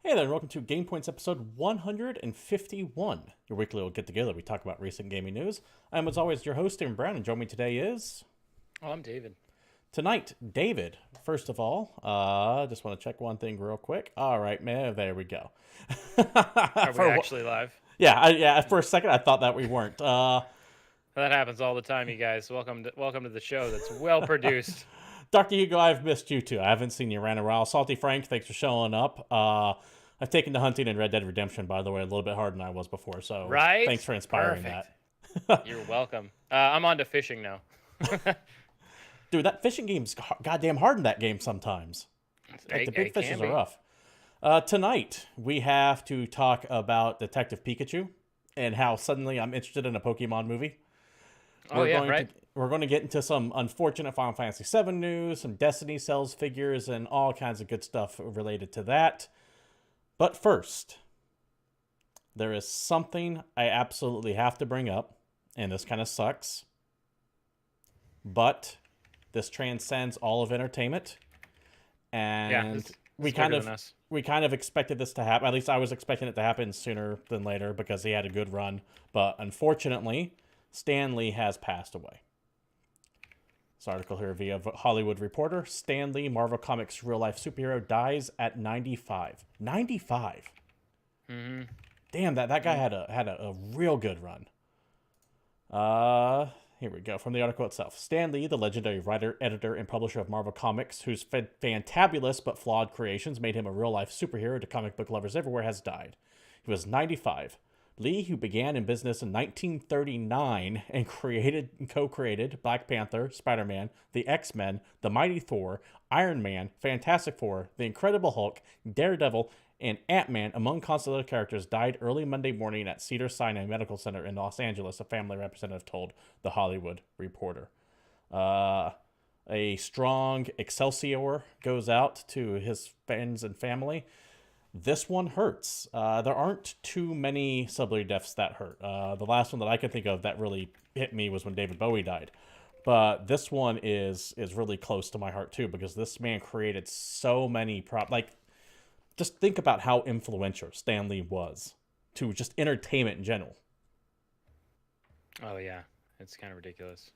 Hey there, and welcome to GamePoints episode 151, your weekly little get-together. We talk about recent gaming news. I'm, as always, your host, Aaron Brown, and joining me today is... Oh, I'm David. Tonight, David. First of all, just want to check one thing real quick. All right, man, there we go. Are we actually live? Yeah, for a second, I thought that we weren't. That happens all the time, you guys. Welcome to the show that's well produced. Dr. Hugo, I've missed you too. I haven't seen you around a while. Salty Frank, thanks for showing up. I've taken to hunting in Red Dead Redemption, by the way, a little bit harder than I was before. So thanks for inspiring that. You're welcome. I'm on to fishing now. Dude, that fishing game's goddamn hard in that game sometimes. Like, the big fishes are rough. Tonight, we have to talk about Detective Pikachu and how suddenly I'm interested in a Pokemon movie. We're going to get into some unfortunate Final Fantasy VII news, some Destiny sales figures, and all kinds of good stuff related to that. But first, there is something I absolutely have to bring up, and this kind of sucks. But this transcends all of entertainment, and we kind of expected this to happen. At least I was expecting it to happen sooner than later because he had a good run. But unfortunately, Stan Lee has passed away. This article here via Hollywood Reporter. Stan Lee, Marvel Comics real-life superhero, dies at 95. 95. Mm-hmm. Damn, that guy had a real good run. Here we go. From the article itself. Stan Lee, the legendary writer, editor, and publisher of Marvel Comics, whose fantabulous but flawed creations made him a real-life superhero to comic book lovers everywhere, has died. He was 95. Lee, who began in business in 1939 and co-created Black Panther, Spider-Man, the X-Men, the Mighty Thor, Iron Man, Fantastic Four, the Incredible Hulk, Daredevil, and Ant-Man, among constellation characters, died early Monday morning at Cedars-Sinai Medical Center in Los Angeles, a family representative told The Hollywood Reporter. A strong Excelsior goes out to his friends and family. This one hurts. There aren't too many celebrity deaths that hurt. The last one that I can think of that really hit me was when David Bowie died. But this one is really close to my heart too, because this man created so many just think about how influential Stan Lee was to just entertainment in general. Oh yeah, it's kind of ridiculous.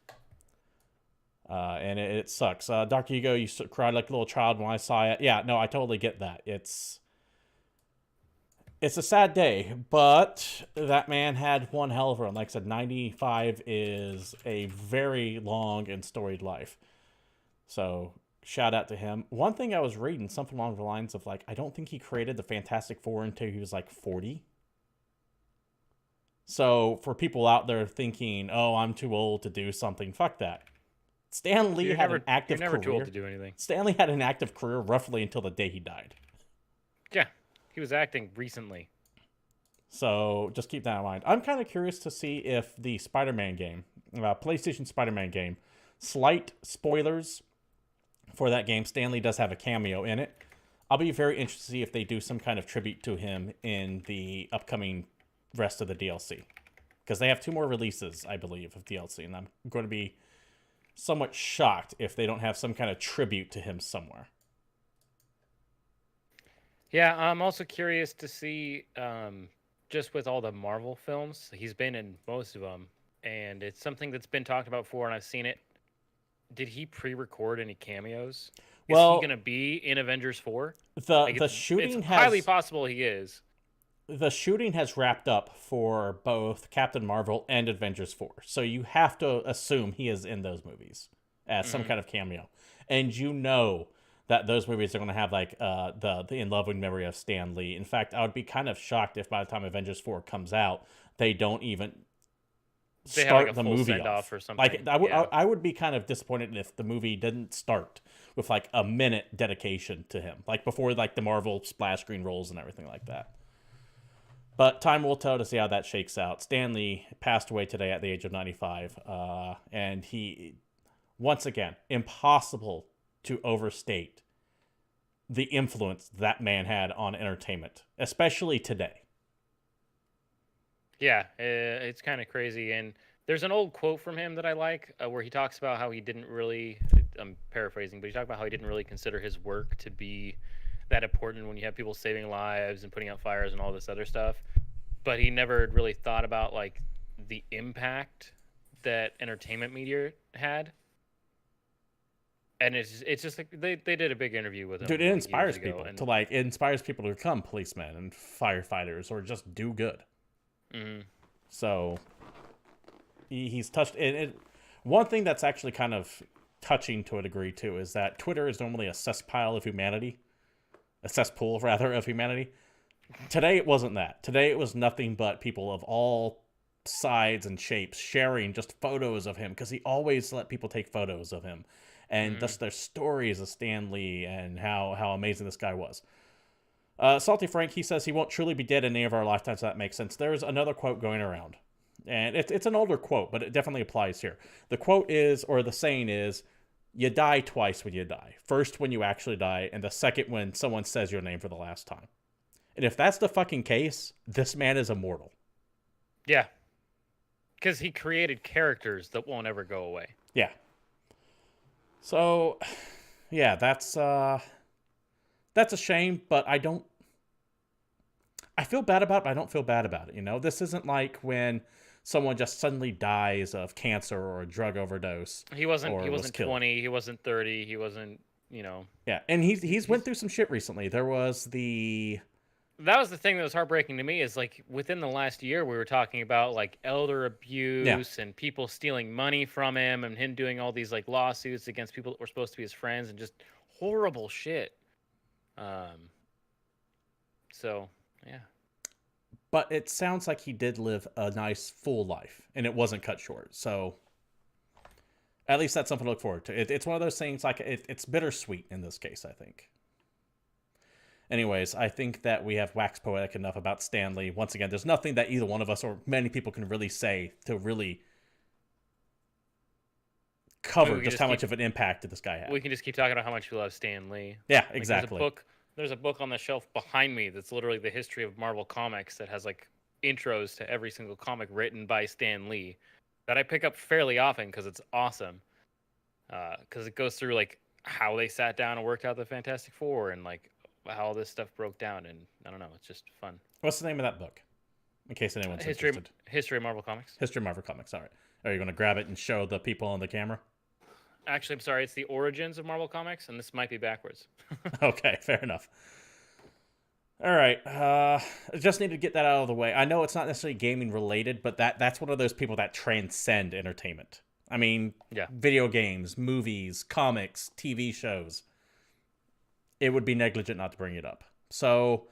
And it sucks. Dr. Hugo, you cried like a little child when I saw it. Yeah, no, I totally get that. It's a sad day, but that man had one hell of a run. Like I said, 95 is a very long and storied life. So, shout out to him. One thing I was reading, something along the lines of, I don't think he created the Fantastic Four until he was, 40. So, for people out there thinking, oh, I'm too old to do something, fuck that. Stan Lee had an active career. You're never too old to do anything. Stan Lee had an active career roughly until the day he died. Yeah. He was acting recently. So just keep that in mind. I'm kind of curious to see if the Spider-Man game, PlayStation Spider-Man game, slight spoilers for that game. Stan Lee does have a cameo in it. I'll be very interested to see if they do some kind of tribute to him in the upcoming rest of the DLC. Because they have 2 more releases, I believe, of DLC. And I'm going to be somewhat shocked if they don't have some kind of tribute to him somewhere. Yeah, I'm also curious to see, just with all the Marvel films, he's been in most of them, and it's something that's been talked about before, and I've seen it. Did he pre-record any cameos? Is he going to be in Avengers 4? The shooting it's highly possible he is. The shooting has wrapped up for both Captain Marvel and Avengers 4, so you have to assume he is in those movies as some kind of cameo. And you know that those movies are going to have the in loving memory of Stan Lee. In fact, I would be kind of shocked if by the time Avengers 4 comes out, they don't even start the movie off or something. I would be kind of disappointed if the movie didn't start with a minute dedication to him, before the Marvel splash screen rolls and everything like that. But time will tell to see how that shakes out. Stan Lee passed away today at the age of 95, and he, once again, impossible to overstate the influence that man had on entertainment, especially today. Yeah, it's kind of crazy. And there's an old quote from him that I like where he talks about how he didn't really, I'm paraphrasing, but he talked about how he didn't really consider his work to be that important when you have people saving lives and putting out fires and all this other stuff. But he never really thought about like the impact that entertainment media had. And it's just like they did a big interview with him. Dude, it like, inspires years ago, people and to like, it inspires people to become policemen and firefighters or just do good. Mhm. So he's touched it. One thing that's actually kind of touching to a degree too is that Twitter is normally a cesspool of humanity, a cesspool rather of humanity. Today it wasn't that. Today it was nothing but people of all sides and shapes sharing just photos of him, because he always let people take photos of him and just their stories of Stan Lee and how amazing this guy was. Salty Frank, he says he won't truly be dead in any of our lifetimes. So that makes sense. There's another quote going around, and it's an older quote, but it definitely applies here. The quote is, or the saying is, you die twice when you die. First when you actually die, and the second when someone says your name for the last time. And if that's the fucking case, this man is immortal. Yeah. Because he created characters that won't ever go away. Yeah. So, yeah, that's a shame, but I feel bad about it, but I don't feel bad about it, you know? This isn't like when someone just suddenly dies of cancer or a drug overdose. He wasn't 20, he wasn't 30, he wasn't, you know. Yeah, and he's went through some shit recently. There was that was the thing that was heartbreaking to me, is like within the last year we were talking about like elder abuse and people stealing money from him and him doing all these like lawsuits against people that were supposed to be his friends and just horrible shit. So, yeah. But it sounds like he did live a nice full life and it wasn't cut short. So at least that's something to look forward to. It's one of those things, like it's bittersweet in this case, I think. Anyways, I think that we have waxed poetic enough about Stan Lee. Once again, there's nothing that either one of us or many people can really say to really cover just how much of an impact this guy had. We can just keep talking about how much we love Stan Lee. Yeah, exactly. Like there's a book on the shelf behind me that's literally the history of Marvel Comics that has like intros to every single comic written by Stan Lee that I pick up fairly often because it's awesome. Because it goes through like how they sat down and worked out the Fantastic Four and like how all this stuff broke down, and I don't know, it's just fun. What's the name of that book? In case anyone's interested. History of Marvel Comics. History of Marvel Comics, all right. Are you going to grab it and show the people on the camera? Actually, I'm sorry, it's the origins of Marvel Comics, and this might be backwards. Okay, fair enough. All right, I just need to get that out of the way. I know it's not necessarily gaming related, but that's one of those people that transcend entertainment. I mean, video games, movies, comics, TV shows. It would be negligent not to bring it up. So,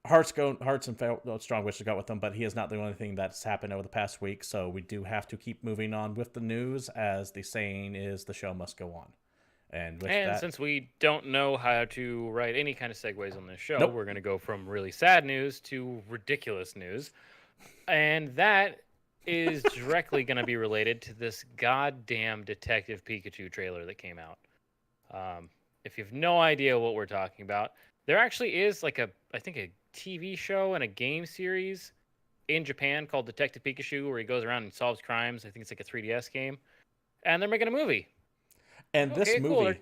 hearts and strong wishes go with them, but he is not the only thing that's happened over the past week. So we do have to keep moving on with the news, as the saying is, the show must go on. And since we don't know how to write any kind of segues on this show, we're going to go from really sad news to ridiculous news, and that is directly going to be related to this goddamn Detective Pikachu trailer that came out. If you have no idea what we're talking about, there actually is like I think a TV show and a game series in Japan called Detective Pikachu, where he goes around and solves crimes. I think it's like a 3DS game, and they're making a movie. And this movie,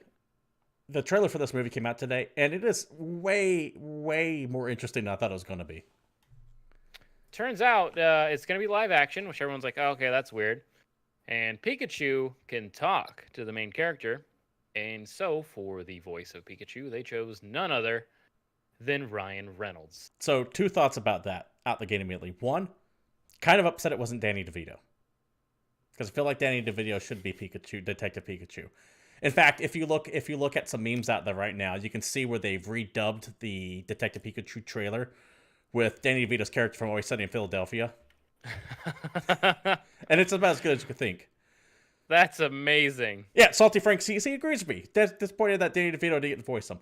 the trailer for this movie came out today, and it is way, way more interesting than I thought it was going to be. Turns out it's going to be live action, which everyone's like, oh, okay, that's weird. And Pikachu can talk to the main character. And so, for the voice of Pikachu, they chose none other than Ryan Reynolds. So, two thoughts about that out the gate immediately. One, kind of upset it wasn't Danny DeVito. Because I feel like Danny DeVito should be Detective Pikachu. In fact, if you look at some memes out there right now, you can see where they've redubbed the Detective Pikachu trailer with Danny DeVito's character from Always Sunny in Philadelphia. And it's about as good as you could think. That's amazing. Yeah, Salty Frank, he agrees with me. Disappointed that Danny DeVito didn't voice him.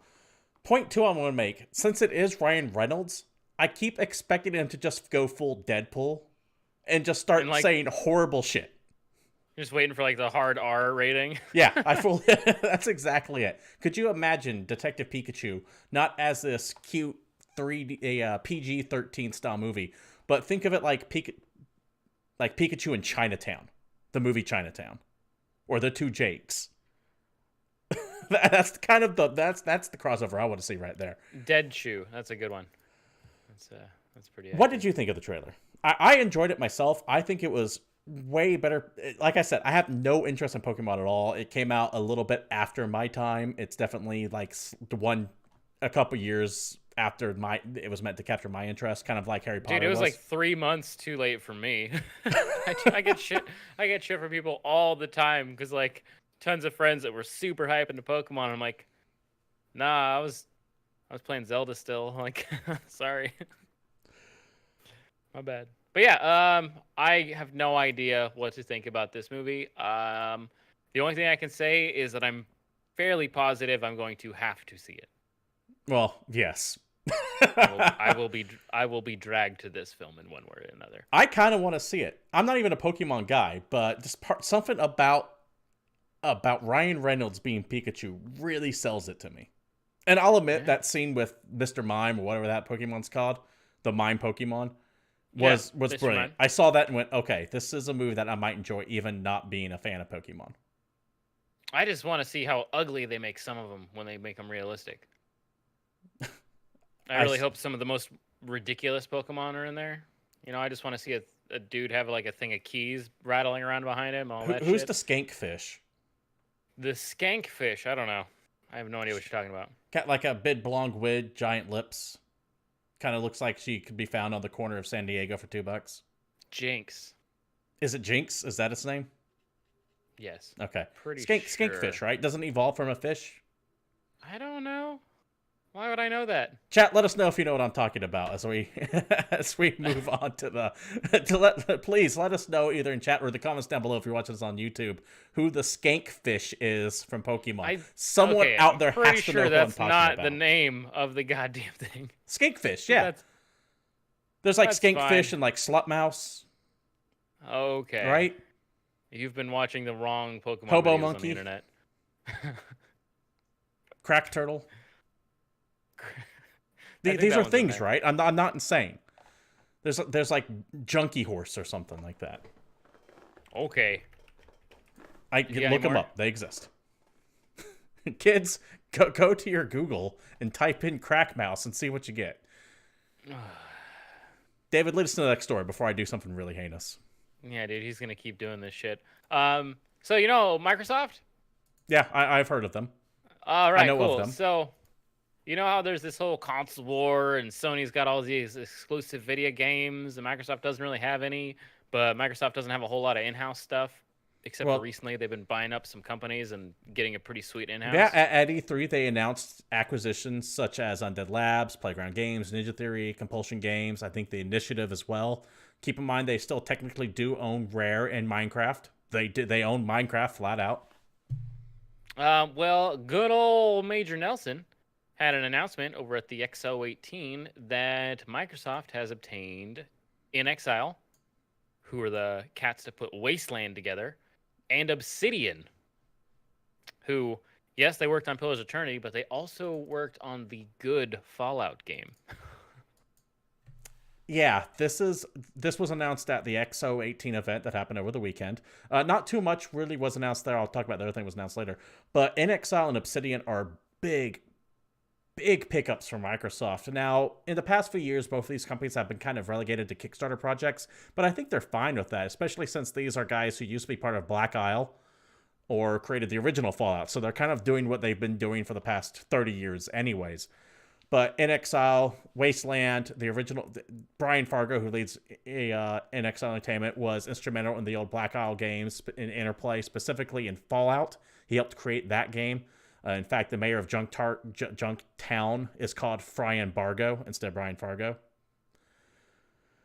Point two I'm going to make. Since it is Ryan Reynolds, I keep expecting him to just go full Deadpool and just start saying horrible shit. You're just waiting for like the hard R rating. Yeah, that's exactly it. Could you imagine Detective Pikachu not as this cute PG-13 style movie, but think of it like Pikachu in Chinatown, the movie Chinatown, or The Two Jakes. That's kind of that's the crossover I want to see right there. Dead Shoe. That's a good one. That's pretty What accurate. did you think of the trailer? I enjoyed it myself. I think it was way better. Like I said, I have no interest in Pokemon at all. It came out a little bit after my time. It's definitely like a couple years after it was meant to capture my interest, kind of like Harry Potter. Dude, it was like 3 months too late for me. I get shit. I get shit from people all the time because like tons of friends that were super hype into Pokemon. I'm like, nah, I was playing Zelda still. Like, sorry, my bad. But yeah, I have no idea what to think about this movie. The only thing I can say is that I'm fairly positive I'm going to have to see it. Well, yes. I will be dragged to this film in one way or another. I kind of want to see it. I'm not even a Pokemon guy, but just something about Ryan Reynolds being Pikachu really sells it to me. And I'll admit that scene with Mr. Mime or whatever that Pokemon's called, the Mime Pokemon, was Mr. brilliant. Mime. I saw that and went, okay, this is a movie that I might enjoy, even not being a fan of Pokemon. I just want to see how ugly they make some of them when they make them realistic. I really hope some of the most ridiculous Pokemon are in there. You know, I just want to see a dude have like a thing of keys rattling around behind him. Who's the Skankfish? The Skankfish. I don't know. I have no idea what you're talking about. Got like a big blonde wig, giant lips. Kind of looks like she could be found on the corner of San Diego for $2. Jinx. Is it Jinx? Is that its name? Yes. Okay. Pretty sure. Skankfish, right? Doesn't it evolve from a fish? I don't know. Why would I know that? Chat, let us know if you know what I'm talking about as we move on please let us know either in chat or the comments down below if you're watching this on YouTube who the Skankfish is from Pokemon. Someone out there has to know what I'm talking about. That's not the name of the goddamn thing. Skankfish, yeah. There's like Skankfish fine. and like Slutmouse. Okay. Right? You've been watching the wrong Pokemon Hobo videos Monkey. on the internet. Crack Turtle. These are things, right? I'm not insane. There's like Junkie Horse or something like that. Okay. Look them up. They exist. Kids, go to your Google and type in Crack Mouse and see what you get. David, lead us to the next story before I do something really heinous. Yeah, dude, he's gonna keep doing this shit. So you know Microsoft? Yeah, I've heard of them. All right, I know cool. of them. So, you know how there's this whole console war and Sony's got all these exclusive video games and Microsoft doesn't really have any, but Microsoft doesn't have a whole lot of in-house stuff, except for recently they've been buying up some companies and getting a pretty sweet in-house. Yeah, at E3 they announced acquisitions such as Undead Labs, Playground Games, Ninja Theory, Compulsion Games, I think the Initiative as well. Keep in mind they still technically do own Rare and Minecraft. They own Minecraft flat out. Well, good old Major Nelson had an announcement over at the XO18 that Microsoft has obtained InXile, who are the cats that put Wasteland together, and Obsidian, who, yes, they worked on Pillars of Eternity, but they also worked on the good Fallout game. Yeah, this was announced at the XO18 event that happened over the weekend. Not too much really was announced there. I'll talk about the other thing that was announced later. But InXile and Obsidian are big pickups from Microsoft. Now, in the past few years, both of these companies have been kind of relegated to Kickstarter projects, but I think they're fine with that, especially since these are guys who used to be part of Black Isle or created the original Fallout. So they're kind of doing what they've been doing for the past 30 years anyways. But InXile, Wasteland, the original, Brian Fargo, who leads InXile Entertainment, was instrumental in the old Black Isle games in Interplay, specifically in Fallout. He helped create that game. In fact, the mayor of Junktown is called Brian Bargo instead of Brian Fargo.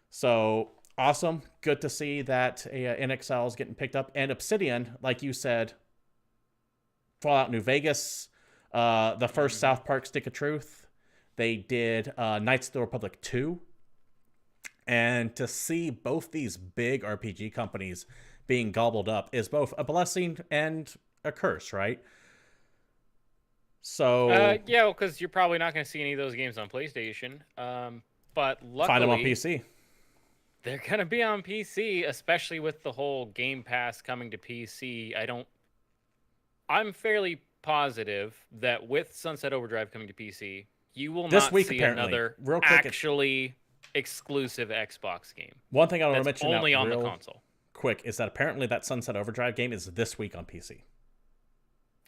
So, awesome. Good to see that InXile is getting picked up. And Obsidian, like you said, Fallout New Vegas, the first South Park Stick of Truth. They did Knights of the Republic 2. And to see both these big RPG companies being gobbled up is both a blessing and a curse, right? So yeah, because you're probably not going to see any of those games on PlayStation. But luckily, find them on PC. They're going to be on PC, especially with the whole Game Pass coming to PC. I'm fairly positive that with Sunset Overdrive coming to PC, you will This not week, see apparently. another Real quick, actually exclusive Xbox game. one thing I want to That's mention only out on the real console. quick is that apparently that Sunset Overdrive game is this week on PC.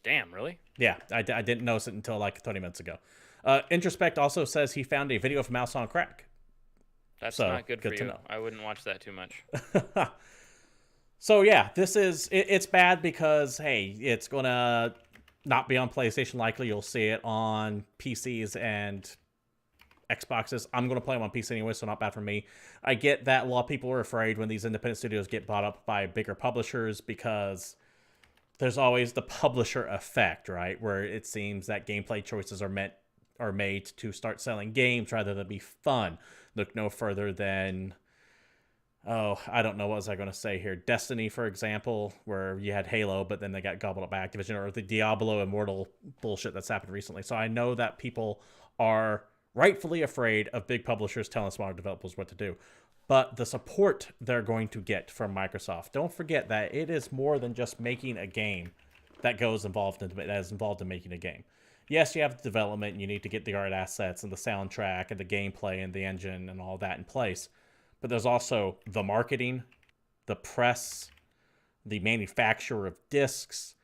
Damn, really? Yeah, I didn't notice it until like 20 minutes ago. Introspect also says he found a video of Mouse on Crack. That's So, not good for good to you. know. I wouldn't watch that too much. So yeah, this is it's bad because hey, it's gonna not be on PlayStation. Likely, you'll see it on PCs and Xboxes. I'm gonna play them on PC anyway, so not bad for me. I get that a lot of people are afraid when these independent studios get bought up by bigger publishers because there's always the publisher effect, right? Where it seems that gameplay choices are made to start selling games rather than be fun. Look no further than I don't know what was I going to say here. Destiny, for example, where you had Halo, but then they got gobbled up by Activision, or the Diablo Immortal bullshit that's happened recently. So I know that people are rightfully afraid of big publishers telling smaller developers what to do. But the support they're going to get from Microsoft, don't forget that it is more than just making a game that is involved in making a game. Yes, you have the development, and you need to get the art assets and the soundtrack and the gameplay and the engine and all that in place. But there's also the marketing, the press, the manufacturer of discs,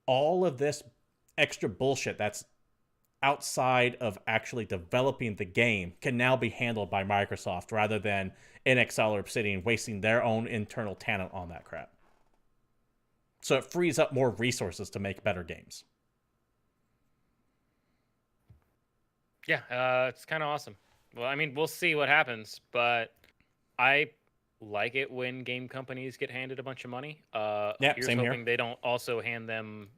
all of this extra bullshit that's outside of actually developing the game can now be handled by Microsoft rather than InXile or Obsidian wasting their own internal talent on that crap. So it frees up more resources to make better games. Yeah, it's kind of awesome. Well, I mean, we'll see what happens, but I like it when game companies get handed a bunch of money. Here's same hoping here. they don't also hand them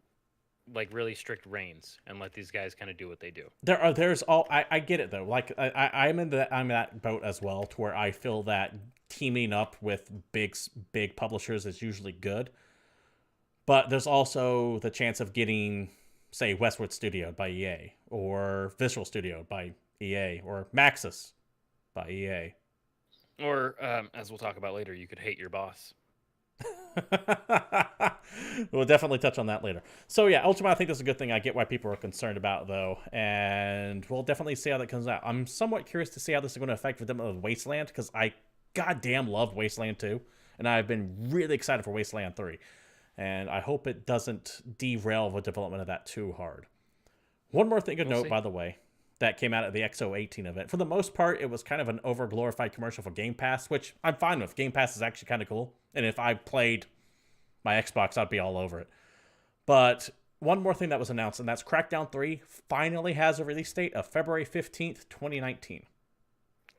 like really strict reins and let these guys kind of do what they do. I get it though. Like I'm in that boat as well, to where I feel that teaming up with big publishers is usually good, but there's also the chance of getting, say, Westwood Studio by EA, or Visual Studio by EA, or Maxis by EA. Or, as we'll talk about later, you could hate your boss. We'll definitely touch on that later. So yeah, ultimately, I think that's a good thing. I get why people are concerned about, though, and we'll definitely see how that comes out. I'm somewhat curious to see how this is going to affect them with Wasteland, because I goddamn love Wasteland 2, and I've been really excited for Wasteland 3, and I hope it doesn't derail the development of that too hard. One more thing to note, by the way, that came out at the XO18 event. For the most part, it was kind of an over-glorified commercial for Game Pass, which I'm fine with. Game Pass is actually kind of cool. And if I played my Xbox, I'd be all over it. But one more thing that was announced, and that's Crackdown 3 finally has a release date of February 15th, 2019.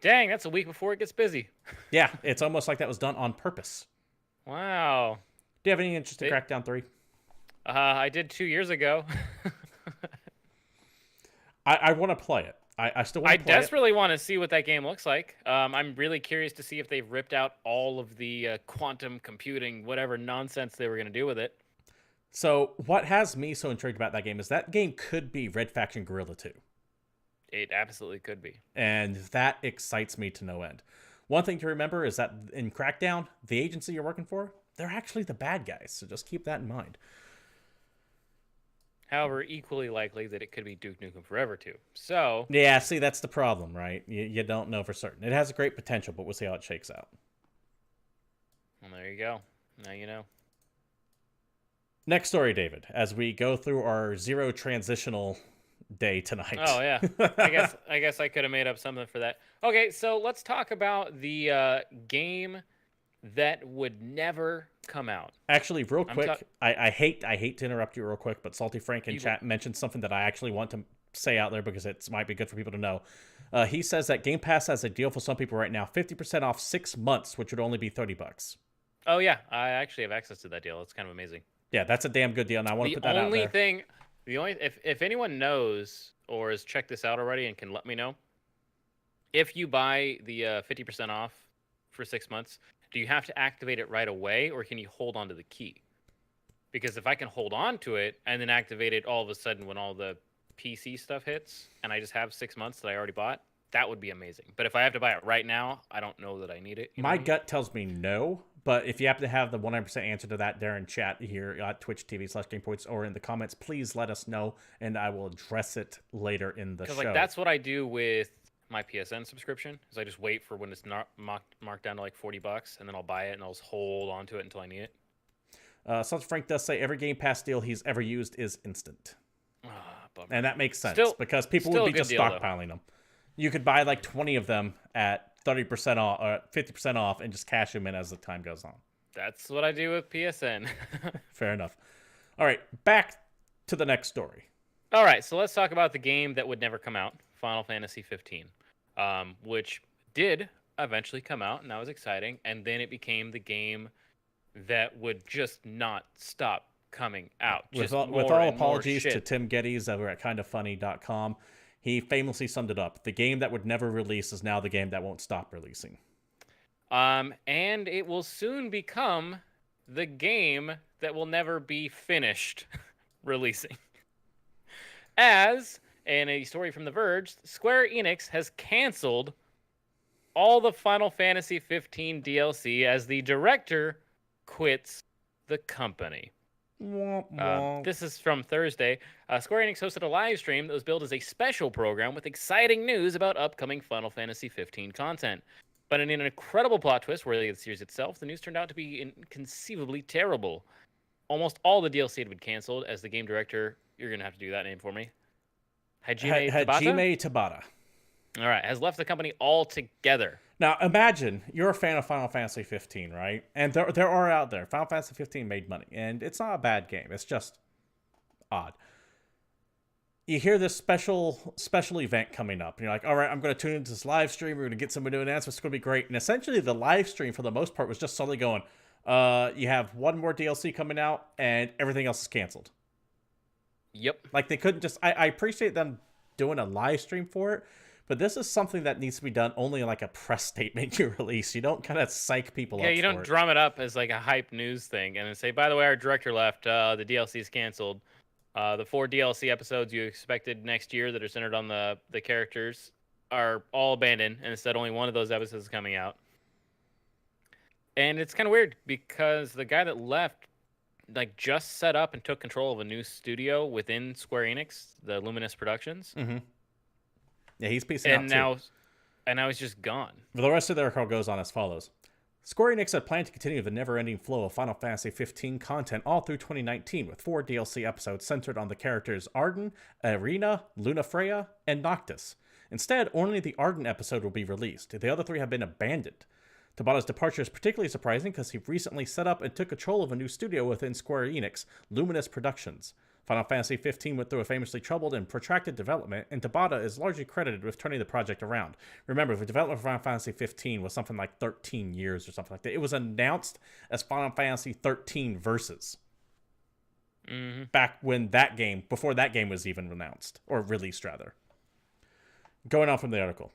Dang, that's a week before it gets busy. Yeah, it's almost like that was done on purpose. Wow. Do you have any interest in Crackdown 3? I did 2 years ago. I want to play it. I still want to play it. I desperately want to see what that game looks like. I'm really curious to see if they've ripped out all of the quantum computing, whatever nonsense they were going to do with it. So what has me so intrigued about that game is that game could be Red Faction Guerrilla 2. It absolutely could be. And that excites me to no end. One thing to remember is that in Crackdown, the agency you're working for, they're actually the bad guys. So just keep that in mind. However, equally likely that it could be Duke Nukem Forever too. So yeah, see, that's the problem, right? You don't know for certain. It has a great potential, but we'll see how it shakes out. Well, there you go. Now you know. Next story, David, as we go through our zero transitional day tonight. Oh yeah, I guess I could have made up something for that. Okay, so let's talk about the game that would never come out. Actually, real quick, I hate to interrupt you real quick, but Salty Frank in chat mentioned something that I actually want to say out there because it might be good for people to know. He says that Game Pass has a deal for some people right now, 50% off 6 months, which would only be $30. Oh yeah, I actually have access to that deal. It's kind of amazing. Yeah, that's a damn good deal, and I want to put that out there. If anyone knows or has checked this out already and can let me know, if you buy the 50% off for 6 months, do you have to activate it right away, or can you hold on to the key? Because if I can hold on to it and then activate it all of a sudden when all the PC stuff hits, and I just have 6 months that I already bought, that would be amazing. But if I have to buy it right now, I don't know that I need it. My gut tells me no, But if you happen to have the 100% answer to that there in chat here at Twitch TV/GamePoints or in the comments, please let us know, and I will address it later in the show. Because like that's what I do with my PSN subscription. Is I just wait for when it's not marked down to like $40, and then I'll buy it and I'll just hold on to it until I need it. Such Frank does say every Game Pass deal he's ever used is instant. Bummer. And that makes sense because people still would be a just good deal, stockpiling them. You could buy like 20 of them at 30% off or 50% off and just cash them in as the time goes on. That's what I do with PSN. Fair enough. All right, back to the next story. All right, so let's talk about the game that would never come out, Final Fantasy 15, which did eventually come out, and that was exciting. And then it became the game that would just not stop coming out. With all apologies to Tim Geddes over at kindoffunny.com, he famously summed it up. The game that would never release is now the game that won't stop releasing. And it will soon become the game that will never be finished releasing. As, in a story from The Verge, Square Enix has canceled all the Final Fantasy 15 DLC as the director quits the company. This is from Thursday. Square Enix hosted a live stream that was billed as a special program with exciting news about upcoming Final Fantasy 15 content. But in an incredible plot twist worthy of the series itself, the news turned out to be inconceivably terrible. Almost all the DLC had been canceled, as the game director, you're going to have to do that name for me, Hajime Tabata. All right, has left the company altogether. Now, imagine you're a fan of Final Fantasy 15, right? And there are out there. Final Fantasy 15 made money, and it's not a bad game. It's just odd. You hear this special event coming up, and you're like, all right, I'm going to tune into this live stream. We're going to get some new announcements. It's going to be great. And essentially, the live stream, for the most part, was just solely going, you have one more DLC coming out, and everything else is canceled. Yep. Like, they couldn't just... I appreciate them doing a live stream for it, but this is something that needs to be done only like a press statement you release. You don't kind of psych people up. Yeah, you don't drum it up as like a hype news thing and then say, by the way, our director left. The DLC is canceled. The 4 DLC episodes you expected next year that are centered on the characters are all abandoned, and instead only one of those episodes is coming out. And it's kind of weird because the guy that left like just set up and took control of a new studio within Square Enix, the Luminous Productions. Mm-hmm. Yeah, he's piecing out too. And now he's just gone. The rest of the article goes on as follows. Square Enix had planned to continue the never-ending flow of Final Fantasy 15 content all through 2019, with 4 DLC episodes centered on the characters Arden, Irina, Lunafreya, and Noctis. Instead, only the Arden episode will be released. The other 3 have been abandoned. Tabata's departure is particularly surprising because he recently set up and took control of a new studio within Square Enix, Luminous Productions. Final Fantasy 15 went through a famously troubled and protracted development, and Tabata is largely credited with turning the project around. Remember, the development of Final Fantasy 15 was something like 13 years or something like that. It was announced as Final Fantasy 13 Versus. Mm-hmm. Back when that game, before that game was even announced, or released rather. Going on from the article.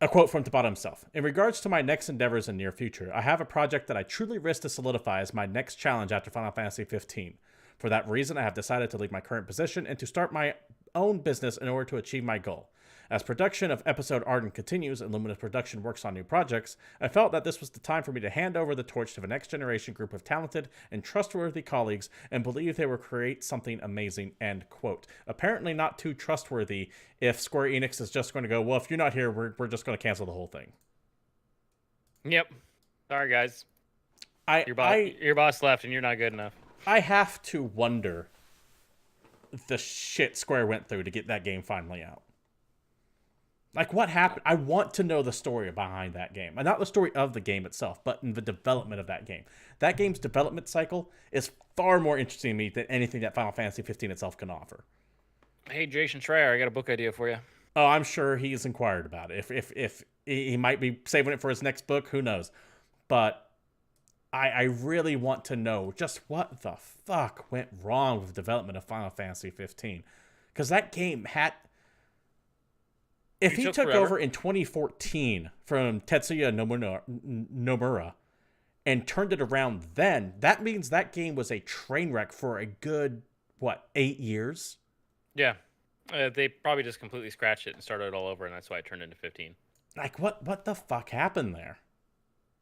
A quote from Tabata himself. In regards to my next endeavors in near future, I have a project that I truly risk to solidify as my next challenge after Final Fantasy 15. For that reason, I have decided to leave my current position and to start my own business in order to achieve my goal. As production of episode Arden continues and Luminous Production works on new projects, I felt that this was the time for me to hand over the torch to the next generation group of talented and trustworthy colleagues and believe they will create something amazing, end quote. Apparently not too trustworthy if Square Enix is just going to go, well, if you're not here, we're just going to cancel the whole thing. Yep. Sorry, guys. Your boss left and you're not good enough. I have to wonder the shit Square went through to get that game finally out. Like, what happened? I want to know the story behind that game. And not the story of the game itself, but in the development of that game. That game's development cycle is far more interesting to me than anything that Final Fantasy 15 itself can offer. Hey, Jason Schreier, I got a book idea for you. Oh, I'm sure he's inquired about it. If he might be saving it for his next book, who knows? But I really want to know just what the fuck went wrong with the development of Final Fantasy 15. Because that game had... If he took over in 2014 from Tetsuya Nomura and turned it around then, that means that game was a train wreck for a good, 8 years? Yeah. They probably just completely scratched it and started it all over, and that's why it turned into 15. Like, what the fuck happened there?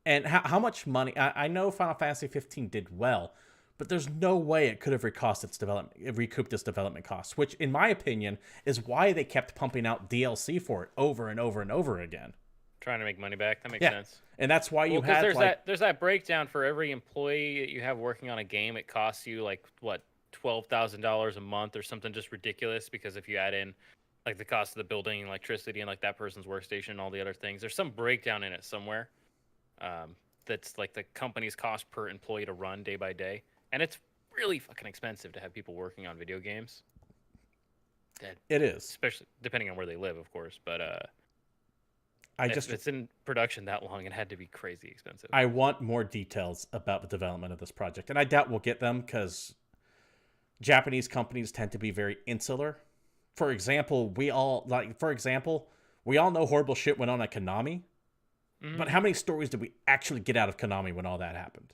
And how much money? I know Final Fantasy 15 did well, but there's no way it could have recouped its development costs, which, in my opinion, is why they kept pumping out DLC for it over and over and over again. Trying to make money back. That makes Yeah. sense. And that's why you had there's that breakdown for every employee that you have working on a game. It costs you like what, $12,000 a month or something just ridiculous, because if you add in like the cost of the building, electricity, and like that person's workstation and all the other things, there's some breakdown in it somewhere. That's like the company's cost per employee to run day by day, and it's really fucking expensive to have people working on video games. It is, especially depending on where they live, of course. But if it's in production that long, it had to be crazy expensive. I want more details about the development of this project, and I doubt we'll get them because Japanese companies tend to be very insular. For example, we all know horrible shit went on at Konami. Mm-hmm. But how many stories did we actually get out of Konami when all that happened?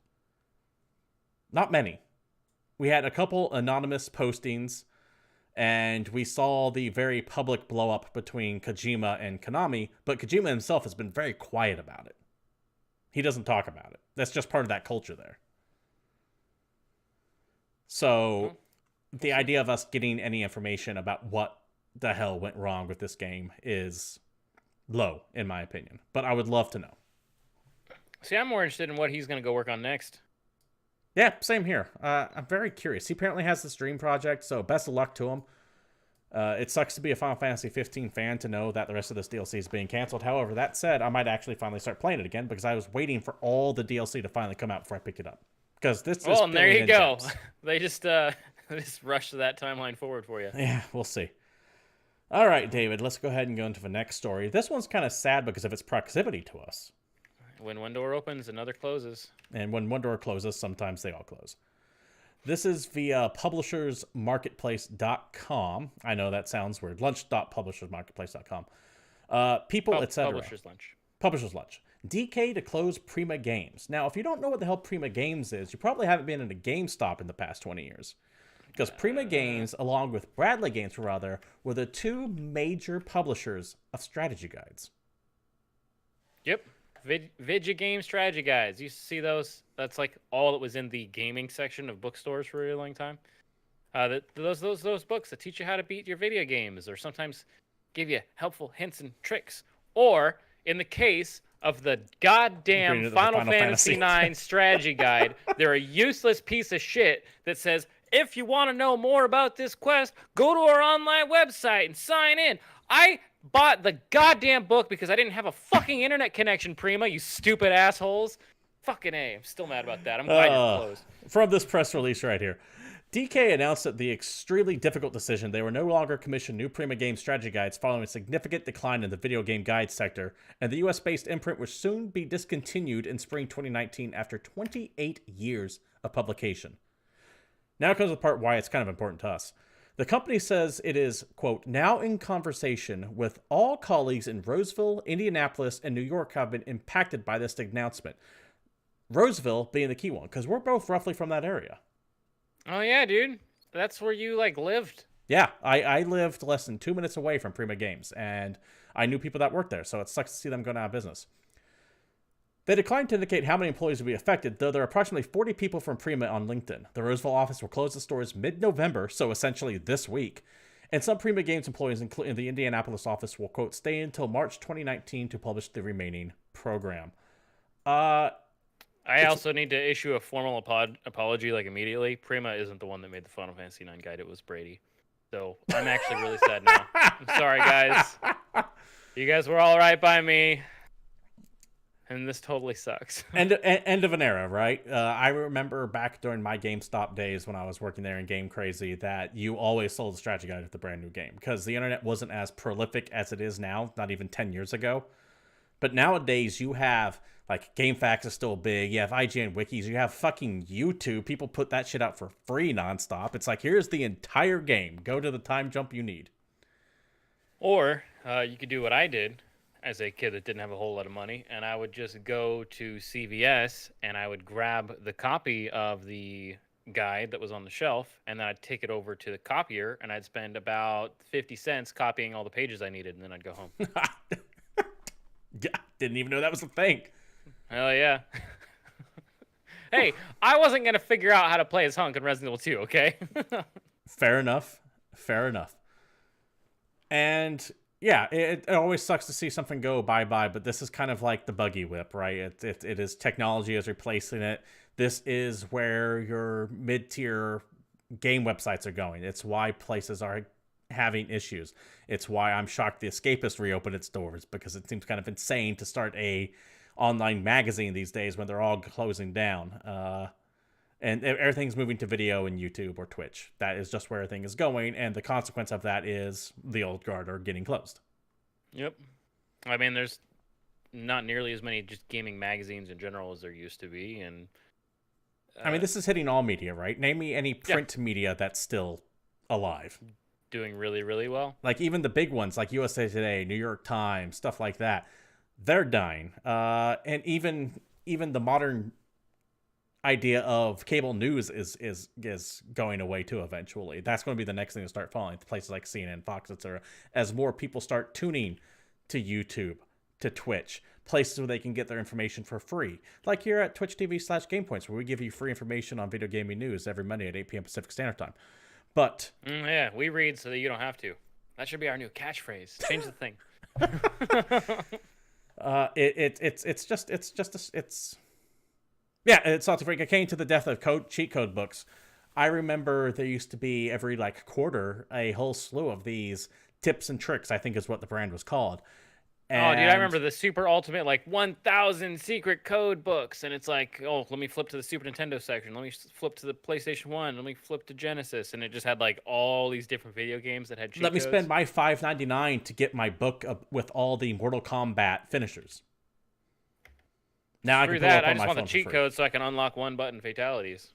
Not many. We had a couple anonymous postings, and we saw the very public blow-up between Kojima and Konami, but Kojima himself has been very quiet about it. He doesn't talk about it. That's just part of that culture there. So, the idea of us getting any information about what the hell went wrong with this game is low, in my opinion. But I would love to know. See, I'm more interested in what he's going to go work on next. Yeah, same here. I'm very curious. He apparently has this dream project, so best of luck to him. It sucks to be a Final Fantasy 15 fan to know that the rest of this DLC is being canceled. However, that said, I might actually finally start playing it again because I was waiting for all the DLC to finally come out before I picked it up. Because this is and there you go. They just rushed that timeline forward for you. Yeah, we'll see. All right, David, let's go ahead and go into the next story. This one's kind of sad because of its proximity to us. When one door opens, another closes. And when one door closes, sometimes they all close. This is via publishersmarketplace.com. I know that sounds weird. Lunch.publishersmarketplace.com. People, etc. Publisher's Lunch. Publisher's Lunch. DK to close Prima Games. Now, if you don't know what the hell Prima Games is, you probably haven't been in a GameStop in the past 20 years. Because Prima Games, along with Bradley Games, were the two major publishers of strategy guides. Yep. Vidya game strategy guides. You used to see those. That's like all that was in the gaming section of bookstores for a really long time. Those books that teach you how to beat your video games, or sometimes give you helpful hints and tricks. Or in the case of the goddamn Final Fantasy IX strategy guide, they're a useless piece of shit that says, if you want to know more about this quest, go to our online website and sign in. I bought the goddamn book because I didn't have a fucking internet connection, Prima, you stupid assholes. Fucking A. I'm still mad about that. I'm glad you're closed. From this press release right here. DK announced that the extremely difficult decision they were no longer commission new Prima Game strategy guides following a significant decline in the video game guide sector, and the US-based imprint would soon be discontinued in spring 2019 after 28 years of publication. Now comes the part why it's kind of important to us. The company says it is, quote, now in conversation with all colleagues in Roseville, Indianapolis, and New York have been impacted by this announcement. Roseville being the key one, because we're both roughly from that area. Oh, yeah, dude. That's where you, lived. Yeah, I lived less than 2 minutes away from Prima Games, and I knew people that worked there, so it sucks to see them going out of business. They declined to indicate how many employees would be affected, though there are approximately 40 people from Prima on LinkedIn. The Roseville office will close the stores mid-November, so essentially this week. And some Prima Games employees in the Indianapolis office will, quote, stay until March 2019 to publish the remaining program. I also need to issue a formal apology, immediately. Prima isn't the one that made the Final Fantasy IX guide. It was Brady. So I'm actually really sad now. I'm sorry, guys. You guys were all right by me. And this totally sucks. End of an era, right? I remember back during my GameStop days when I was working there in Game Crazy that you always sold a strategy guide with a brand new game because the internet wasn't as prolific as it is now, not even 10 years ago. But nowadays you have, GameFAQs is still big. You have IGN wikis. You have fucking YouTube. People put that shit out for free nonstop. It's like, here's the entire game. Go to the time jump you need. Or you could do what I did as a kid that didn't have a whole lot of money, and I would just go to CVS and I would grab the copy of the guide that was on the shelf, and then I'd take it over to the copier, and I'd spend about 50 cents copying all the pages I needed, and then I'd go home. Yeah, didn't even know that was a thing. Hell yeah. Hey, I wasn't going to figure out how to play as Hunk in Resident Evil 2, okay? Fair enough. Fair enough. And yeah, it always sucks to see something go bye-bye, but this is kind of like the buggy whip, right? It is technology is replacing it. This is where your mid-tier game websites are going. It's why places are having issues. It's why I'm shocked The Escapist reopened its doors, because it seems kind of insane to start a online magazine these days when they're all closing down. And everything's moving to video and YouTube or Twitch. That is just where everything is going, and the consequence of that is the old guard are getting closed. Yep. I mean, there's not nearly as many just gaming magazines in general as there used to be, and I mean, this is hitting all media, right? Name me any print media that's still alive. Doing really, really well. Like even the big ones, like USA Today, New York Times, stuff like that, they're dying. And even the modern idea of cable news is going away too eventually. That's going to be the next thing to start falling. Places like CNN, Fox, etc. As more people start tuning to YouTube, to Twitch, places where they can get their information for free. Like here at Twitch TV/GamePoints, where we give you free information on video gaming news every Monday at 8 p.m. Pacific Standard Time. But yeah, we read so that you don't have to. That should be our new catchphrase. Change the thing. It's not to freak. It came to the death of cheat code books. I remember there used to be every quarter a whole slew of these tips and tricks, I think is what the brand was called. And, dude, I remember the super ultimate 1,000 secret code books, and it's like, oh, let me flip to the Super Nintendo section, let me flip to the PlayStation 1, let me flip to Genesis, and it just had all these different video games that had cheat codes. Let me spend my $5.99 to get my book with all the Mortal Kombat finishers. Now I can pull up on my phone. I just want the cheat code so I can unlock one-button fatalities.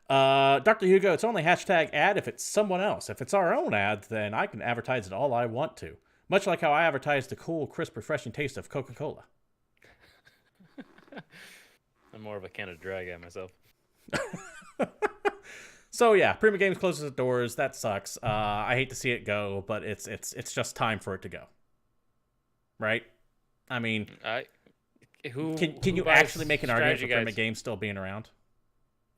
Dr. Hugo, it's only hashtag ad if it's someone else. If it's our own ad, then I can advertise it all I want to. Much like how I advertise the cool, crisp, refreshing taste of Coca-Cola. I'm more of a Canada Dry guy myself. So yeah, Prima Games closes the doors. That sucks. I hate to see it go, but it's just time for it to go. Right? I mean, can you actually make an argument for Prima Games still being around?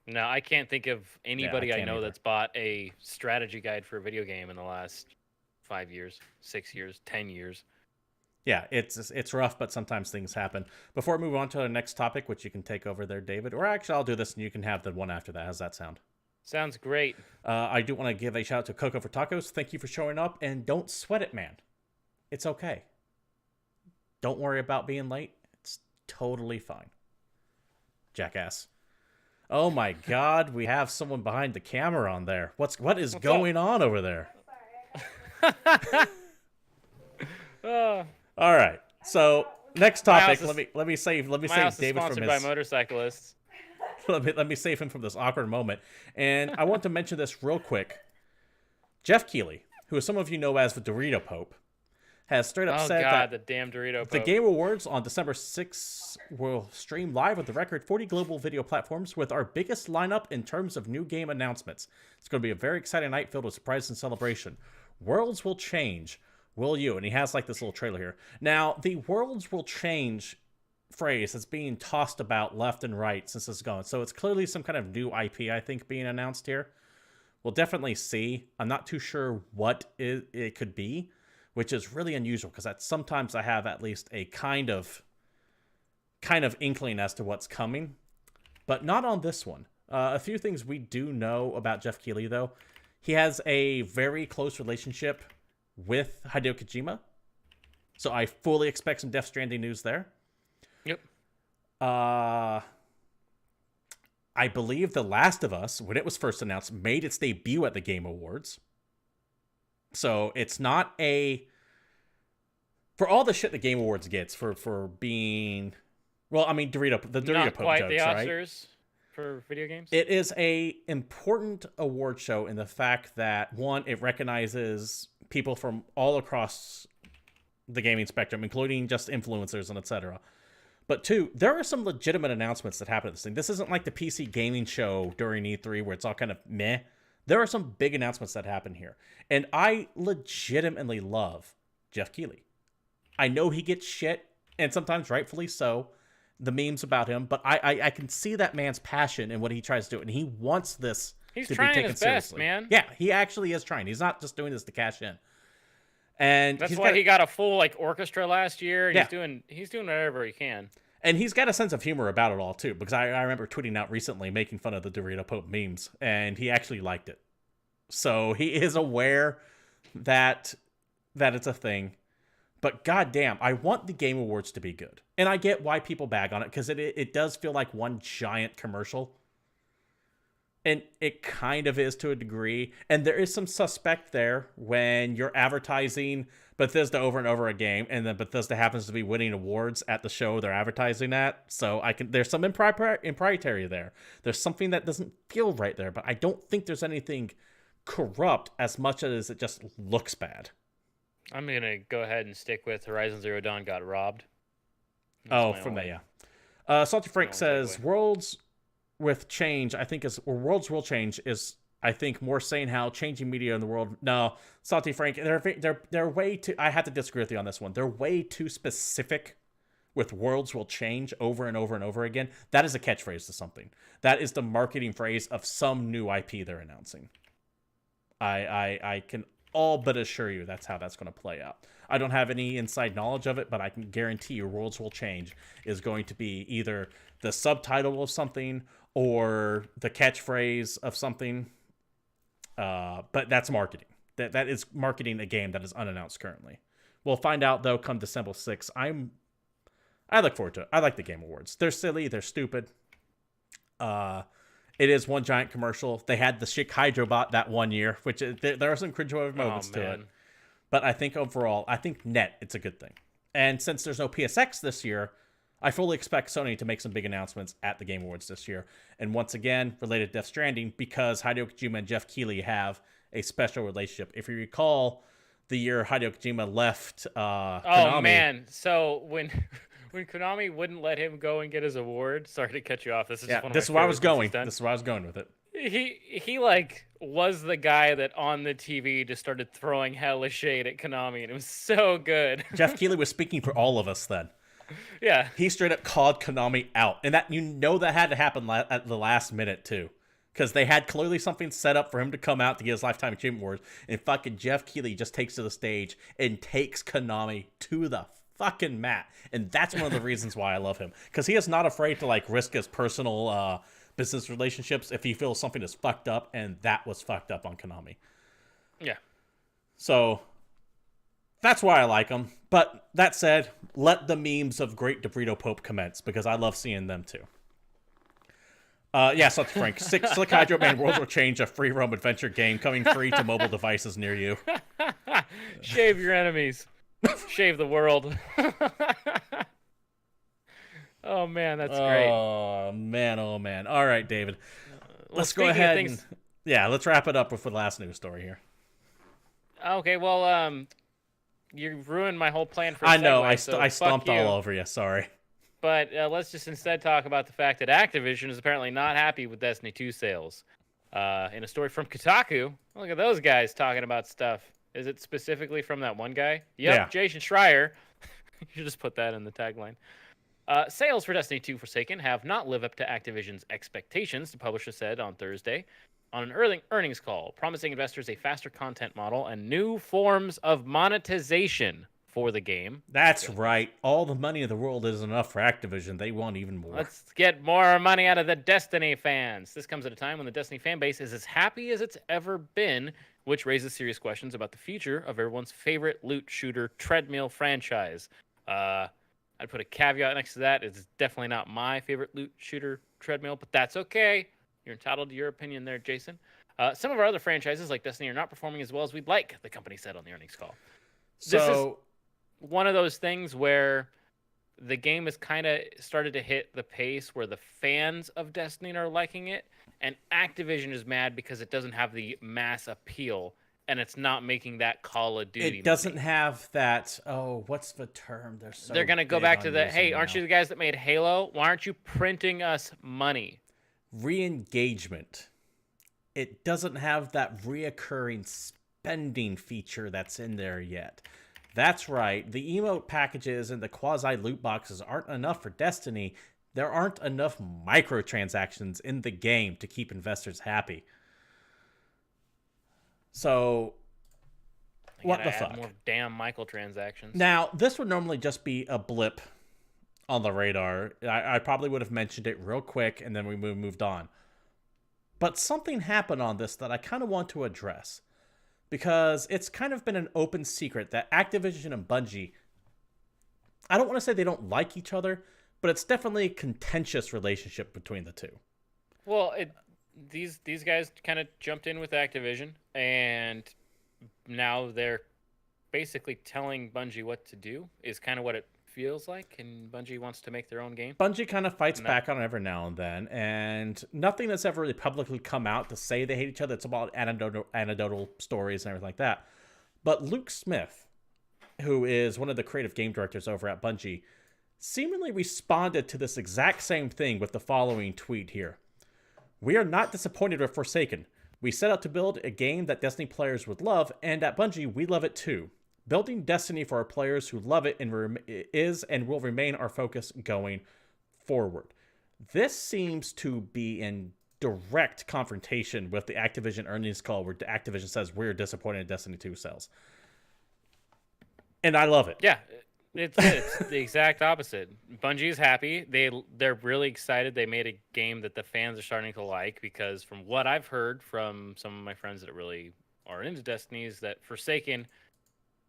No, I can't think of anybody I know that's bought a strategy guide for a video game in the last 5 years, 6 years, 10 years. Yeah, it's rough, but sometimes things happen. Before we move on to the next topic, which you can take over there, David, or actually I'll do this and you can have the one after that. How's that sound? Sounds great. I do want to give a shout out to Coco for Tacos. Thank you for showing up, and don't sweat it, man. It's okay. Don't worry about being late. It's totally fine. Jackass. Oh my God, we have someone behind the camera on there. What is going on over there? All right. So next topic. Let me save David sponsored by motorcyclists. let me save him from this awkward moment. And I want to mention this real quick. Jeff Keighley, who some of you know as the Dorito Pope, has straight up said that the damn Dorito Pope. The Game Awards on December 6th will stream live with the record 40 global video platforms with our biggest lineup in terms of new game announcements. It's going to be a very exciting night filled with surprise and celebration. Worlds will change. Will you? And he has this little trailer here. Now, the worlds will change phrase that's being tossed about left and right since it's gone. So it's clearly some kind of new IP, I think, being announced here. We'll definitely see. I'm not too sure what it could be, which is really unusual because sometimes I have at least a kind of inkling as to what's coming, but not on this one. A few things we do know about Jeff Keighley, though. He has a very close relationship with Hideo Kojima, so I fully expect some Death Stranding news there. Yep. I believe The Last of Us, when it was first announced, made its debut at the Game Awards. So it's not for all the shit the Game Awards gets for being, well, I mean, the Dorito Pope jokes, not quite the right? Oscars for video games. It is a important award show in the fact that, one, it recognizes people from all across the gaming spectrum, including just influencers and etc. But two, there are some legitimate announcements that happen at this thing. This isn't like the PC gaming show during E3 where it's all kind of meh. There are some big announcements that happen here. And I legitimately love Jeff Keighley. I know he gets shit, and sometimes rightfully so, the memes about him, but I can see that man's passion in what he tries to do, and he wants this to be taken seriously. He's trying his best, man. Yeah, he actually is trying. He's not just doing this to cash in. And that's why he got a full orchestra last year. And he's doing whatever he can. And he's got a sense of humor about it all too, because I remember tweeting out recently making fun of the Dorito Pope memes, and he actually liked it. So he is aware that it's a thing. But goddamn, I want the Game Awards to be good, and I get why people bag on it because it does feel like one giant commercial. And it kind of is to a degree. And there is some suspect there when you're advertising Bethesda over and over again, and then Bethesda happens to be winning awards at the show they're advertising at. So there's some impropriety there. There's something that doesn't feel right there, but I don't think there's anything corrupt as much as it just looks bad. I'm going to go ahead and stick with Horizon Zero Dawn got robbed. From that, yeah. Salty Frank says, Worlds with change, I think Worlds will change is, I think, more saying how changing media in the world. No, Salty Frank, they're way too. I have to disagree with you on this one. They're way too specific with Worlds will change over and over and over again. That is a catchphrase to something. That is the marketing phrase of some new IP they're announcing. I can all but assure you that's how that's going to play out. I don't have any inside knowledge of it, but I can guarantee you Worlds will change is going to be either the subtitle of something or the catchphrase of something. But that's marketing. That is marketing a game that is unannounced currently. We'll find out, though, come December 6th. I look forward to it. I like the Game Awards. They're silly. They're stupid. It is one giant commercial. They had the Chic Hydrobot that one year, which there are some cringeworthy moments to it. But I think overall, it's a good thing. And since there's no PSX this year, I fully expect Sony to make some big announcements at the Game Awards this year. And once again, related to Death Stranding, because Hideo Kojima and Jeff Keighley have a special relationship. If you recall, the year Hideo Kojima left Konami. Oh, man. So when Konami wouldn't let him go and get his award, sorry to cut you off. This is where I was going. This is where I was going with it. He was the guy that on the TV just started throwing hellish shade at Konami, and it was so good. Jeff Keighley was speaking for all of us then. Yeah. He straight up called Konami out. And that that had to happen at the last minute, too. Because they had clearly something set up for him to come out to get his Lifetime Achievement Awards. And fucking Jeff Keighley just takes to the stage and takes Konami to the fucking mat. And that's one of the reasons why I love him. Because he is not afraid to risk his personal business relationships if he feels something is fucked up. And that was fucked up on Konami. Yeah. So that's why I like him. But that said, let the memes of Great Dorito Pope commence, because I love seeing them too. So Frank, Slick Hydro Man World will change, a free roam adventure game coming free to mobile devices near you. Shave your enemies. Shave the world. Oh man, that's great. Oh man. All right, David. Let's go ahead let's wrap it up with the last news story here. Okay, well, you ruined my whole plan for I know, I stomped all over you, sorry. But let's just instead talk about the fact that Activision is apparently not happy with Destiny 2 sales. In a story from Kotaku, look at those guys talking about stuff. Is it specifically from that one guy? Yep, yeah. Jason Schreier. You should just put that in the tagline. Sales for Destiny 2 Forsaken have not lived up to Activision's expectations, the publisher said on Thursday on an early earnings call, promising investors a faster content model and new forms of monetization for the game. That's right. All the money in the world isn't enough for Activision. They want even more. Let's get more money out of the Destiny fans. This comes at a time when the Destiny fan base is as happy as it's ever been, which raises serious questions about the future of everyone's favorite loot shooter treadmill franchise. I'd put a caveat next to that. It's definitely not my favorite loot shooter treadmill, but that's okay. You're entitled to your opinion there, Jason. Some of our other franchises, like Destiny, are not performing as well as we'd like, the company said on the earnings call. This is one of those things where the game has kind of started to hit the pace where the fans of Destiny are liking it, and Activision is mad because it doesn't have the mass appeal and it's not making that Call of Duty It doesn't money. have that. Oh, what's the term? They're so They're gonna go big back on to the, using hey, aren't now. you the guys that made Halo? Why aren't you printing us money? Re-engagement. It doesn't have that reoccurring spending feature that's in there yet. That's right. The emote packages and the quasi loot boxes aren't enough for Destiny. There aren't enough microtransactions in the game to keep investors happy. So, They what gotta the add fuck? more damn microtransactions. Now, this would normally just be a blip on the radar. I probably would have mentioned it real quick and then we moved on. But something happened on this that I kind of want to address. Because it's kind of been an open secret that Activision and Bungie, I don't want to say they don't like each other, but it's definitely a contentious relationship between the two. Well, these guys kind of jumped in with Activision, and now they're basically telling Bungie what to do. Is kind of what it feels like, and Bungie wants to make their own game. Bungie kind of fights And that, back on it every now and then, and nothing that's ever really publicly come out to say they hate each other. It's about anecdotal stories and everything like that. But Luke Smith, who is one of the creative game directors over at Bungie, seemingly responded to this exact same thing with the following tweet here. We are not disappointed with Forsaken. We set out to build a game that Destiny players would love, and at Bungie, we love it too. Building Destiny for our players who love it is and will remain our focus going forward. This seems to be in direct confrontation with the Activision earnings call where Activision says we're disappointed in Destiny 2 sales. And I love it. yeah, it's the exact opposite. Bungie's happy. They're really excited. They made a game that the fans are starting to like because from what I've heard from some of my friends that really are into Destiny is that Forsaken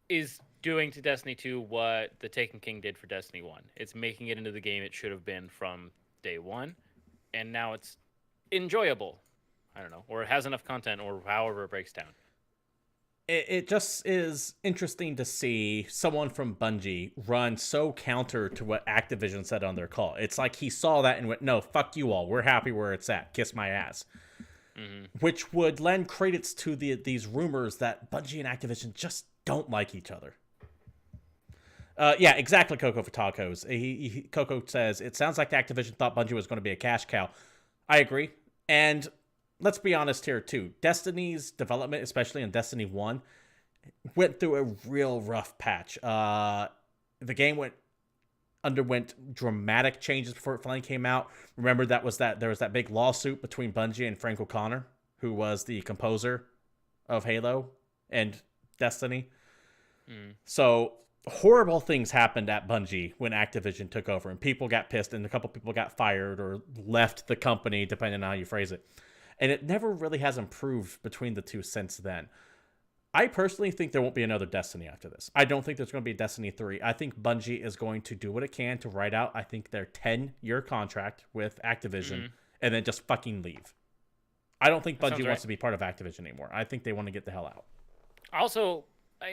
is doing to Destiny 2 what the Taken King did for Destiny 1. It's making it into the game it should have been from day one, and now it's enjoyable. I don't know, or it has enough content, or however it breaks down. It just is interesting to see someone from Bungie run so counter to what Activision said on their call. It's like he saw that and went, no, fuck you all. We're happy where it's at. Kiss my ass. Mm-hmm. Which would lend credence to these rumors that Bungie and Activision just don't like each other. Yeah, exactly, Coco for tacos. Coco says, it sounds like Activision thought Bungie was going to be a cash cow. I agree. And let's be honest here, too. Destiny's development, especially in Destiny 1, went through a real rough patch. The game underwent dramatic changes before it finally came out. Remember, there was that big lawsuit between Bungie and Frank O'Connor, who was the composer of Halo and Destiny. So horrible things happened at Bungie when Activision took over, and people got pissed, and a couple people got fired or left the company, depending on how you phrase it. And it never really has improved between the two since then. I personally think there won't be another Destiny after this. I don't think there's going to be a Destiny 3. I think Bungie is going to do what it can to write out, I think, their 10-year contract with Activision and then just fucking leave. I don't think Bungie wants to be part of Activision anymore. I think they want to get the hell out. Also,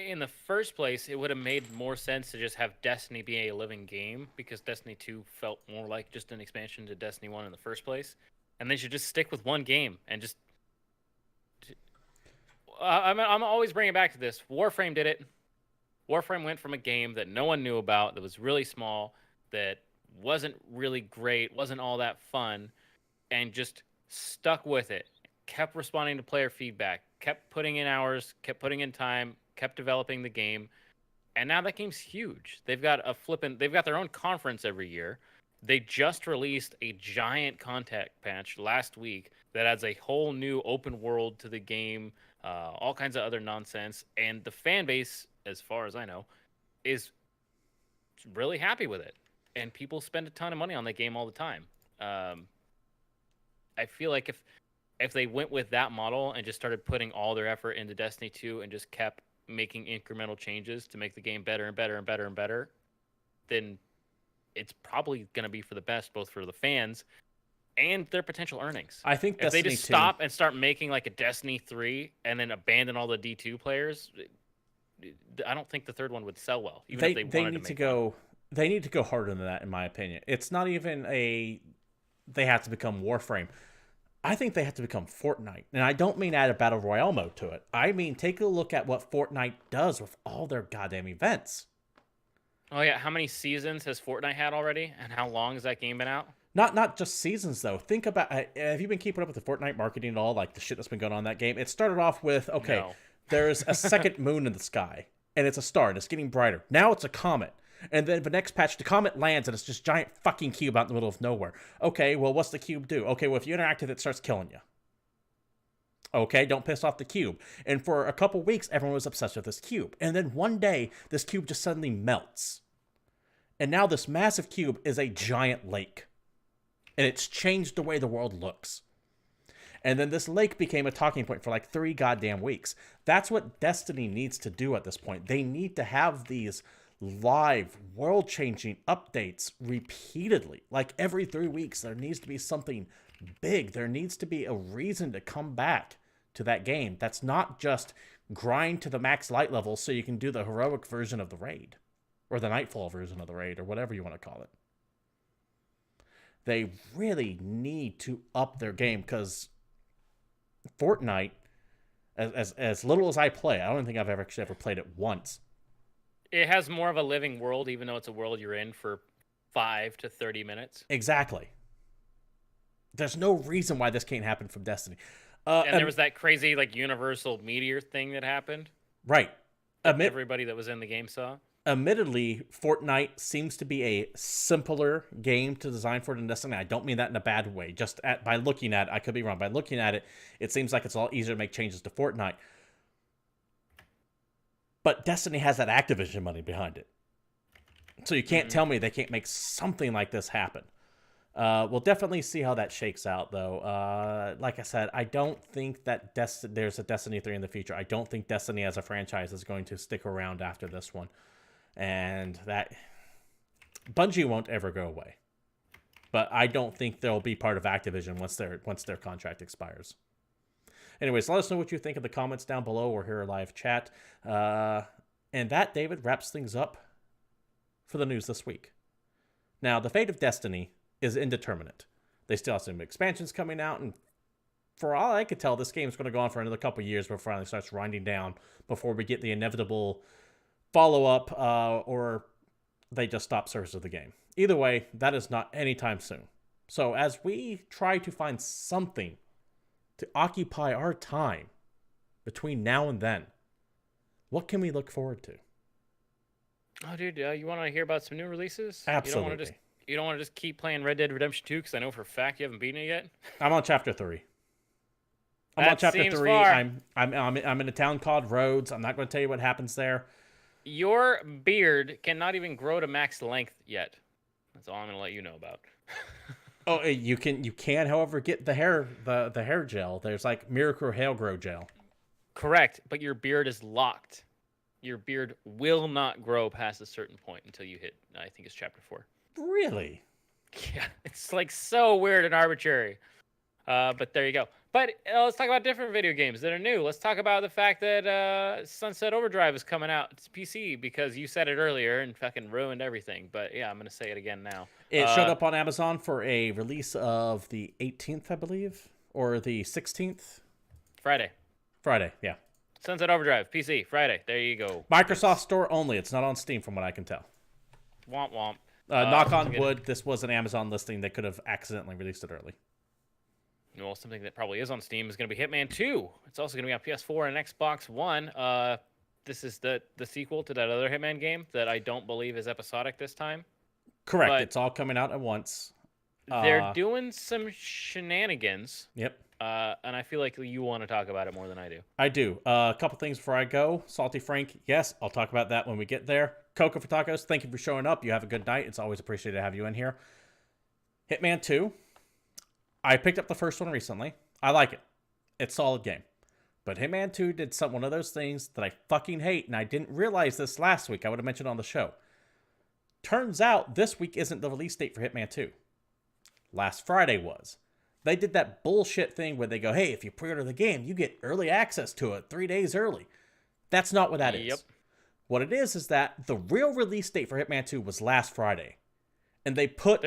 in the first place, it would have made more sense to just have Destiny be a living game because Destiny 2 felt more like just an expansion to Destiny 1 in the first place. And they should just stick with one game and just... I'm always bringing it back to this. Warframe did it. Warframe went from a game that no one knew about, that was really small, that wasn't really great, wasn't all that fun, and just stuck with it. Kept responding to player feedback, kept putting in hours, kept putting in time, kept developing the game, and now that game's huge. They've got their own conference every year. They just released a giant content patch last week that adds a whole new open world to the game, all kinds of other nonsense, and the fan base, as far as I know, is really happy with it. And people spend a ton of money on that game all the time. I feel like if they went with that model and just started putting all their effort into Destiny 2 and just kept making incremental changes to make the game better and better and better and better, then it's probably going to be for the best, both for the fans and their potential earnings. I think if they just stop and start making like a Destiny 3 and then abandon all the D2 players, I don't think the third one would sell well. Even if they wanted to go, they need to go harder than that, in my opinion. It's not even they have to become Warframe. I think they have to become Fortnite. And I don't mean add a Battle Royale mode to it. I mean take a look at what Fortnite does with all their goddamn events. Oh yeah, how many seasons has Fortnite had already, and how long has that game been out? Not just seasons, though. Think about, have you been keeping up with the Fortnite marketing at all? Like the shit that's been going on in that game? It started off with, okay, No. there's a second moon in the sky, and it's a star, and it's getting brighter. Now it's a comet. And then the next patch, the comet lands, and it's just giant fucking cube out in the middle of nowhere. Okay, well, what's the cube do? Okay, well, if you interact with it, it starts killing you. Okay, don't piss off the cube. And for a couple weeks, everyone was obsessed with this cube. And then one day, this cube just suddenly melts. And now this massive cube is a giant lake. And it's changed the way the world looks. And then this lake became a talking point for like 3 goddamn weeks. That's what Destiny needs to do at this point. They need to have these live, world-changing updates repeatedly. Like every 3 weeks, there needs to be something big. There needs to be a reason to come back to that game. That's not just grind to the max light level so you can do the heroic version of the raid. Or the Nightfall version of the raid, or whatever you want to call it. They really need to up their game, because Fortnite, as little as I play, I don't think I've ever played it once. It has more of a living world, even though it's a world you're in for 5 to 30 minutes. Exactly. There's no reason why this can't happen from Destiny. And there was that crazy like universal meteor thing that happened. Right. Everybody that was in the game saw. Admittedly, Fortnite seems to be a simpler game to design for than Destiny. I don't mean that in a bad way. Just by looking at it, I could be wrong. By looking at it, it seems like it's a lot easier to make changes to Fortnite. But Destiny has that Activision money behind it. So you can't tell me they can't make something like this happen. We'll definitely see how that shakes out, though. Like I said, I don't think that there's a Destiny 3 in the future. I don't think Destiny as a franchise is going to stick around after this one. And that Bungie won't ever go away. But I don't think they'll be part of Activision once their contract expires. Anyways, let us know what you think in the comments down below or here live chat. And that, David, wraps things up for the news this week. Now, the fate of Destiny is indeterminate. They still have some expansions coming out, and for all I could tell, this game's going to go on for another couple of years before it finally starts winding down, before we get the inevitable follow-up, or they just stop service of the game. Either way, that is not anytime soon. So as we try to find something to occupy our time between now and then, what can we look forward to? Oh, dude, you want to hear about some new releases? Absolutely. You don't want to just keep playing Red Dead Redemption 2 because I know for a fact you haven't beaten it yet. I'm on chapter 3. I'm on chapter 3. Far. I'm in a town called Rhodes. I'm not going to tell you what happens there. Your beard cannot even grow to max length yet. That's all I'm going to let you know about. Oh, you can, however, get the hair gel. There's like Miracle Hair Grow gel. Correct, but your beard is locked. Your beard will not grow past a certain point until you hit, I think it's chapter 4. Really? Yeah, it's like so weird and arbitrary. But there you go. But let's talk about different video games that are new. Let's talk about the fact that Sunset Overdrive is coming out to PC because you said it earlier and fucking ruined everything. But yeah, I'm going to say it again now. It showed up on Amazon for a release of the 18th, I believe, or the 16th? Friday, yeah. Sunset Overdrive, PC, Friday. There you go. Microsoft Store only. It's not on Steam from what I can tell. Womp womp. Knock on wood, this was an Amazon listing. They could have accidentally released it early. Well, something that probably is on Steam is going to be Hitman 2. It's also going to be on PS4 and Xbox One. This is the sequel to that other Hitman game that I don't believe is episodic this time. Correct. But it's all coming out at once. They're doing some shenanigans. Yep. And I feel like you want to talk about it more than I do. I do. A couple things before I go. Salty Frank, yes, I'll talk about that when we get there. Coco for Tacos, thank you for showing up. You have a good night. It's always appreciated to have you in here. Hitman 2. I picked up the first one recently. I like it. It's a solid game. But Hitman 2 did one of those things that I fucking hate, and I didn't realize this last week. I would have mentioned on the show. Turns out this week isn't the release date for Hitman 2. Last Friday was. They did that bullshit thing where they go, hey, if you pre-order the game, you get early access to it 3 days early. That's not what that is. What it is that the real release date for Hitman 2 was last Friday. And they put...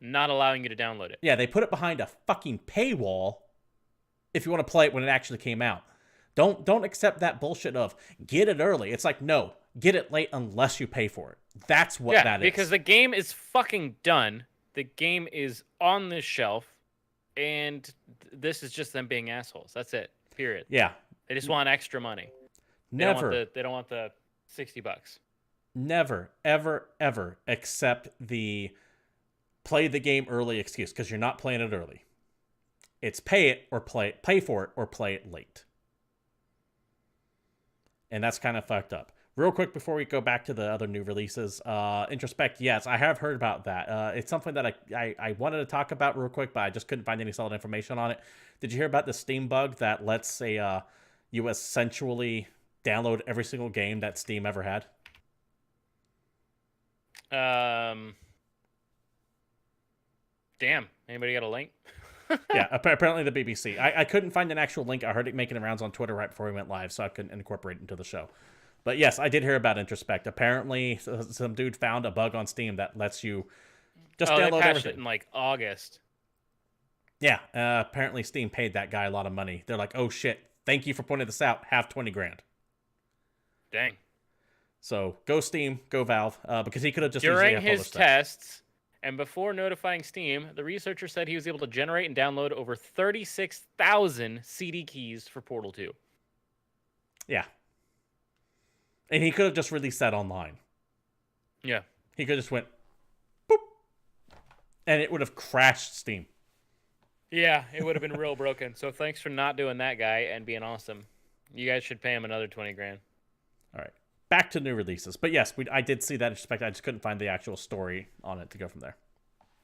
not allowing you to download it. Yeah, they put it behind a fucking paywall if you want to play it when it actually came out. Don't accept that bullshit of get it early. It's like, no, get it late unless you pay for it. That's what that is. Because the game is fucking done. The game is on the shelf, and this is just them being assholes. That's it. Period. Yeah. They just want extra money. Never. They don't want the $60. Never, ever, ever accept the play the game early excuse because you're not playing it early. It's pay for it or play it late. And that's kind of fucked up. Real quick before we go back to the other new releases, Introspect, yes, I have heard about that. It's something that I wanted to talk about real quick, but I just couldn't find any solid information on it. Did you hear about the Steam bug that lets you essentially download every single game that Steam ever had? Damn. Anybody got a link? Yeah, apparently the BBC. I couldn't find an actual link. I heard it making the rounds on Twitter right before we went live, so I couldn't incorporate it into the show. But yes, I did hear about Introspect. Apparently, some dude found a bug on Steam that lets you just download they patched everything. it in like August. Yeah, apparently Steam paid that guy a lot of money. They're like, oh shit, thank you for pointing this out. Have 20 grand. Dang. So go Steam, go Valve, because he could have just during his tests. And before notifying Steam, the researcher said he was able to generate and download over 36,000 CD keys for Portal 2. Yeah. And he could have just released that online. Yeah. He could have just went, boop, and it would have crashed Steam. Yeah, it would have been real broken. So thanks for not doing that, guy, and being awesome. You guys should pay him another 20 grand. All right. Back to new releases. But yes, I did see that Introspect. I just couldn't find the actual story on it to go from there.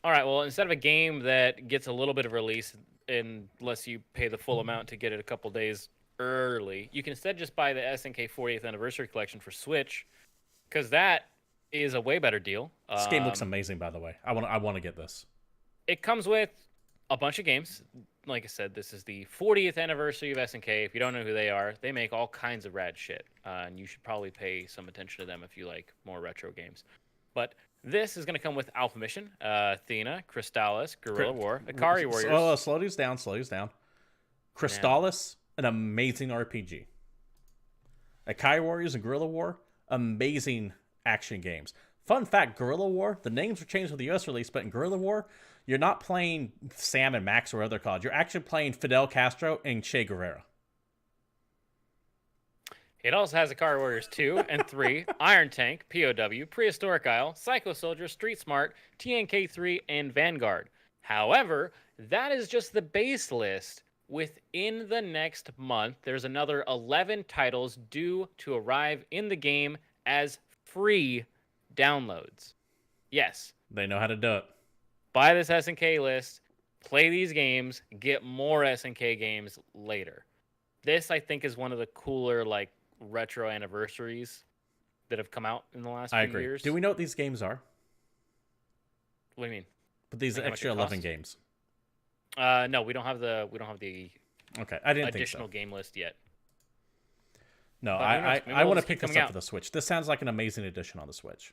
All right, well, instead of a game that gets a little bit of release unless you pay the full amount to get it a couple days early, you can instead just buy the SNK 40th Anniversary Collection for Switch, because that is a way better deal. This game looks amazing, by the way. I want to get this. It comes with a bunch of games. Like I said, this is the 40th anniversary of SNK. If you don't know who they are, they make all kinds of rad shit. And you should probably pay some attention to them if you like more retro games. But this is going to come with Alpha Mission, Athena, Crystallis, Guerrilla War, Ikari Warriors. Oh, slow these down. Crystallis, an amazing RPG. Ikari Warriors and Guerrilla War, amazing action games. Fun fact, Guerrilla War, the names were changed with the US release, but in Guerrilla War, you're not playing Sam and Max or other COD. You're actually playing Fidel Castro and Che Guevara. It also has Ikari Warriors 2 and 3, Iron Tank, POW, Prehistoric Isle, Psycho Soldier, Street Smart, TNK3, and Vanguard. However, that is just the base list. Within the next month, there's another 11 titles due to arrive in the game as free downloads. Yes. They know how to do it. Buy this SNK list, play these games, get more SNK games later. This, I think, is one of the cooler, like, retro anniversaries that have come out in the last few years. Do we know what these games are? What do you mean? But these extra 11 games. No, we don't have the Okay, I didn't additional think so. game list yet. No, I want to pick this up for the Switch. This sounds like an amazing addition on the Switch.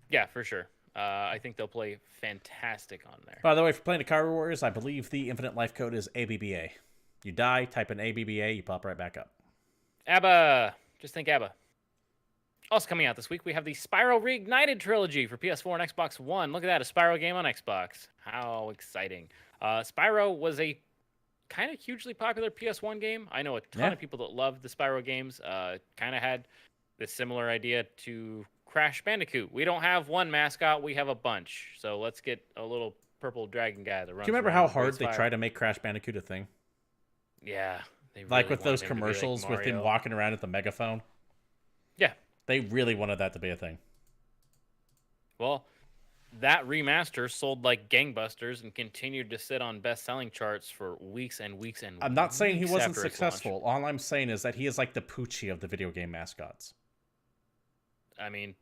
Yeah, for sure. I think they'll play fantastic on there. By the way, if you're playing Ikari Warriors, I believe the infinite life code is ABBA. You die, type in ABBA, you pop right back up. ABBA! Just think ABBA. Also coming out this week, we have the Spyro Reignited trilogy for PS4 and Xbox One. Look at that, a Spyro game on Xbox. How exciting. Spyro was a kind of hugely popular PS1 game. I know a ton of people that love the Spyro games. Kind of had this similar idea to Crash Bandicoot. We don't have one mascot, we have a bunch. So let's get a little purple dragon guy that runs. Do you remember how hard they tried to make Crash Bandicoot a thing? Yeah. They really like with those commercials like with him walking around with the megaphone? Yeah. They really wanted that to be a thing. Well, that remaster sold like gangbusters and continued to sit on best-selling charts for weeks and weeks and weeks. I'm not saying he wasn't successful. All I'm saying is that he is like the Poochie of the video game mascots. I mean,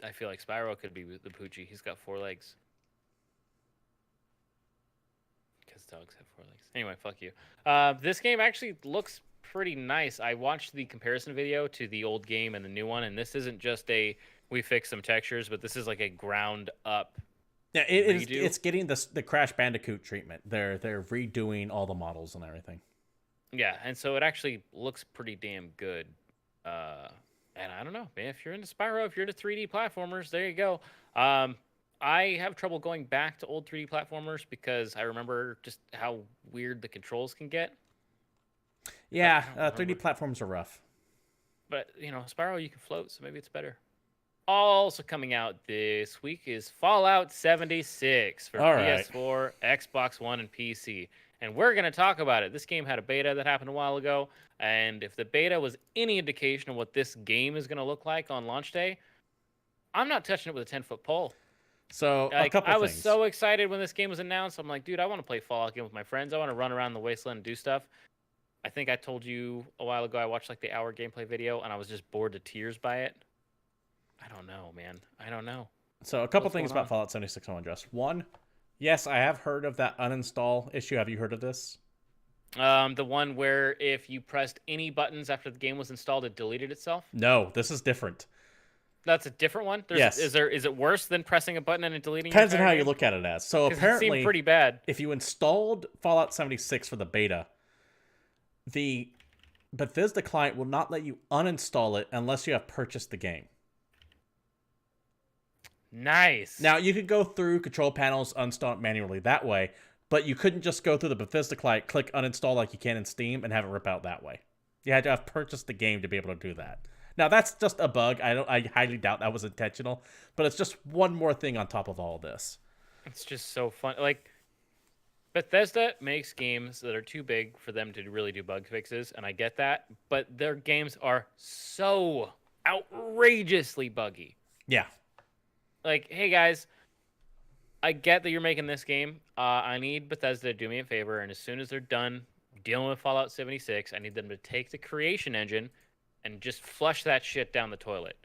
I feel like Spyro could be the Poochie. He's got 4 legs. Because dogs have 4 legs. Anyway, fuck you. This game actually looks pretty nice. I watched the comparison video to the old game and the new one, and this isn't just we fixed some textures, but this is like a ground up Yeah, redo. it's getting the Crash Bandicoot treatment. They're redoing all the models and everything. Yeah, and so it actually looks pretty damn good. Uh, and I don't know, man, if you're into Spyro, if you're into 3D platformers, there you go. Um, I have trouble going back to old 3D platformers because I remember just how weird the controls can get. But Yeah, I don't 3D remember. platforms are rough. But Spyro you can float, so maybe it's better. Also coming out this week is Fallout 76 for All right. PS4, Xbox One, and PC. And we're going to talk about it. This game had a beta that happened a while ago. And if the beta was any indication of what this game is going to look like on launch day, I'm not touching it with a 10-foot pole. So a Like, couple I was things. so excited when this game was announced. I'm like, dude, I want to play Fallout game with my friends. I want to run around the wasteland and do stuff. I think I told you a while ago I watched like the hour gameplay video and I was just bored to tears by it. I don't know, man. I don't know. So a couple What's things going about on? Fallout 76 I want to address. One, yes, I have heard of that uninstall issue. Have you heard of this? The one where if you pressed any buttons after the game was installed, it deleted itself. No, this is different. That's a different one. Yes. Is it worse than pressing a button and it deleting your Depends on entire how you game? look at it as. So Because it seemed apparently, pretty bad. if you installed Fallout 76 for the beta, the Bethesda client will not let you uninstall it unless you have purchased the game. Nice. Now, you could go through control panels, uninstall it manually that way, but you couldn't just go through the Bethesda client, click uninstall like you can in Steam, and have it rip out that way. You had to have purchased the game to be able to do that. Now, that's just a bug. I highly doubt that was intentional, but it's just one more thing on top of all this. It's just so fun. Like Bethesda makes games that are too big for them to really do bug fixes, and I get that, but their games are so outrageously buggy. Yeah. Like, hey guys, I get that you're making this game. I need Bethesda to do me a favor, and as soon as they're done dealing with Fallout 76, I need them to take the creation engine and just flush that shit down the toilet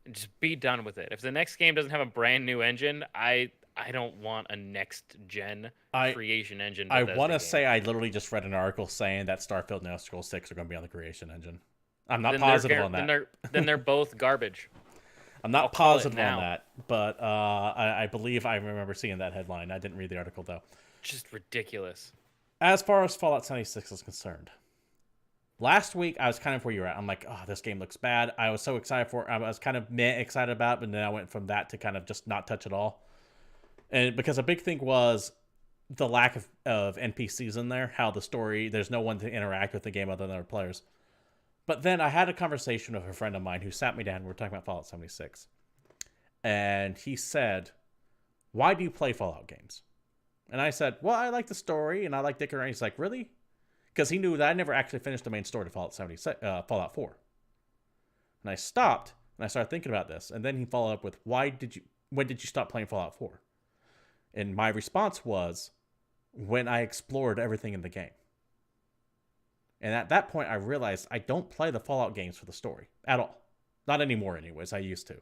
and just be done with it. If the next game doesn't have a brand new engine, I don't want a next gen I creation engine. I Bethesda want to game. say I literally just read an article saying that Starfield and Elder Scrolls 6 are going to be on the creation engine. I'm not Then positive on that. then they're both garbage. I'm I'll not call it positive on now. that, but I believe I remember seeing that headline. I didn't read the article, though. Just ridiculous. As far as Fallout 76 is concerned, last week I was kind of where you're at. I'm like, oh, this game looks bad. I was so excited for it. I was kind of meh excited about it, but then I went from that to kind of just not touch it all. And because a big thing was the lack of NPCs in there, how the story, there's no one to interact with the game other than other players. But then I had a conversation with a friend of mine who sat me down. And we were talking about Fallout 76. And he said, why do you play Fallout games? And I said, well, I like the story and I like dicking around. He's like, really? Because he knew that I never actually finished the main story to Fallout 4. And I stopped and I started thinking about this. And then he followed up with, when did you stop playing Fallout 4? And my response was, when I explored everything in the game. And at that point, I realized I don't play the Fallout games for the story at all. Not anymore, anyways. I used to.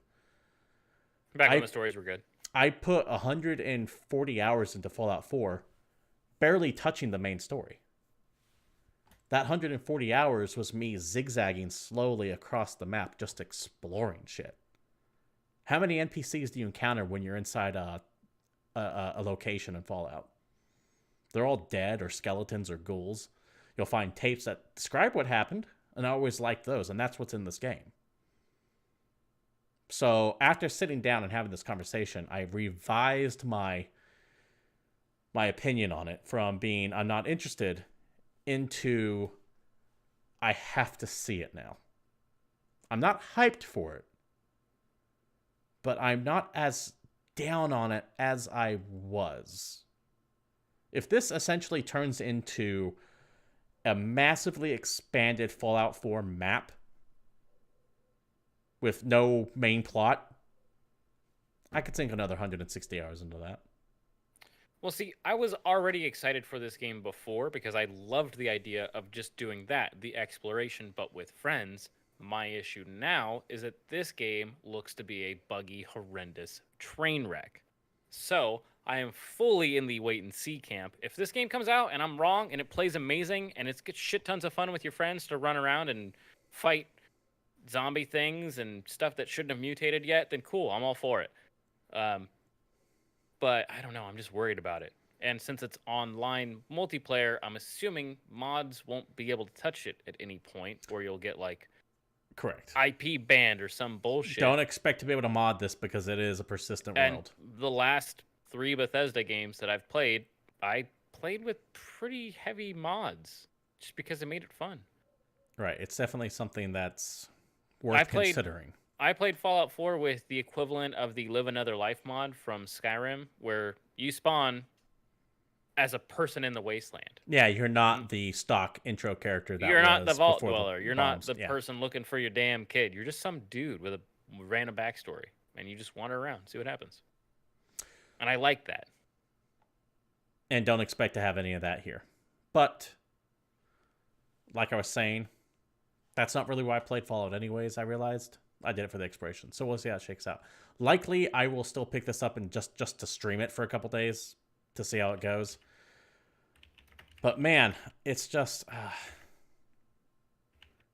Back when the stories were good. I put 140 hours into Fallout 4, barely touching the main story. That 140 hours was me zigzagging slowly across the map, just exploring shit. How many NPCs do you encounter when you're inside a location in Fallout? They're all dead or skeletons or ghouls. You'll find tapes that describe what happened, and I always like those, and that's what's in this game. So after sitting down and having this conversation, I revised my opinion on it from being I'm not interested into I have to see it now. I'm not hyped for it, but I'm not as down on it as I was. If this essentially turns into a massively expanded Fallout 4 map with no main plot, I could sink another 160 hours into that. Well, see, I was already excited for this game before because I loved the idea of just doing that, the exploration, but with friends. My issue now is that this game looks to be a buggy, horrendous train wreck. So I am fully in the wait and see camp. If this game comes out and I'm wrong and it plays amazing and it's shit tons of fun with your friends to run around and fight zombie things and stuff that shouldn't have mutated yet, then cool, I'm all for it. But but I don't know. I'm just worried about it. And since it's online multiplayer, I'm assuming mods won't be able to touch it at any point, or you'll get like Correct. IP banned or some bullshit. Don't expect to be able to mod this because it is a persistent world. The last 3 Bethesda games that I've played, I played with pretty heavy mods just because it made it fun. Right. It's definitely something that's worth considering. I played Fallout 4 with the equivalent of the Live Another Life mod from Skyrim, where you spawn as a person in the wasteland. Yeah, you're not the stock intro character that you're not the vault before dweller. You're bombs. not the person looking for your damn kid. You're just some dude with a random backstory, and you just wander around, see what happens. And I like that. And don't expect to have any of that here. But, like I was saying, that's not really why I played Fallout anyways, I realized. I did it for the exploration. So we'll see how it shakes out. Likely, I will still pick this up and just to stream it for a couple days to see how it goes. But man, it's just...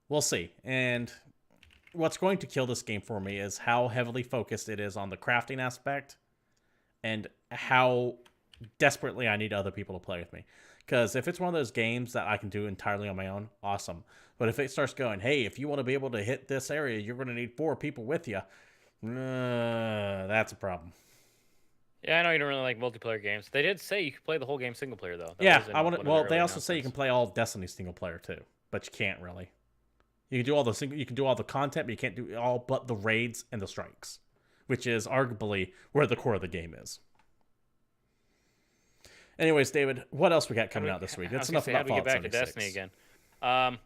we'll see. And what's going to kill this game for me is how heavily focused it is on the crafting aspect and how desperately I need other people to play with me. Because if it's one of those games that I can do entirely on my own, awesome. But if it starts going, hey, if you want to be able to hit this area, you're going to need 4 people with you. That's a problem. Yeah, I know you don't really like multiplayer games. They did say you could play the whole game single player, though. Yeah, I want to. Well, they also say you can play all Destiny single player too, but you can't really. You can do all the you can do all the content, but you can't do all but the raids and the strikes, which is arguably where the core of the game is. Anyways, David, what else we got coming out this week? That's enough about Fallout 76. How do we get back to Destiny again?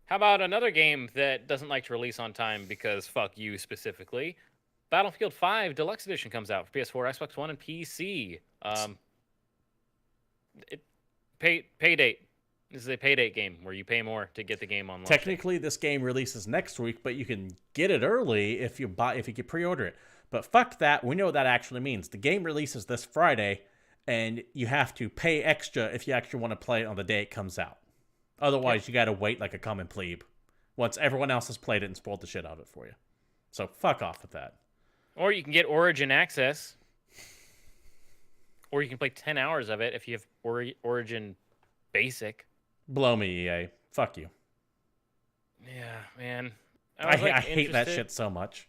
How about another game that doesn't like to release on time because fuck you specifically? Battlefield 5 Deluxe Edition comes out for PS4, Xbox One, and PC. Pay date. This is a pay date game where you pay more to get the game on launch. Technically, this game releases next week, but you can get it early if you can pre-order it. But fuck that. We know what that actually means. The game releases this Friday, and you have to pay extra if you actually want to play it on the day it comes out. Otherwise, you got to wait like a common plebe once everyone else has played it and spoiled the shit out of it for you. So fuck off with that. Or you can get Origin Access. Or you can play 10 hours of it if you have Origin Basic. Blow me, EA. Fuck you. Yeah, man. I hate that shit so much.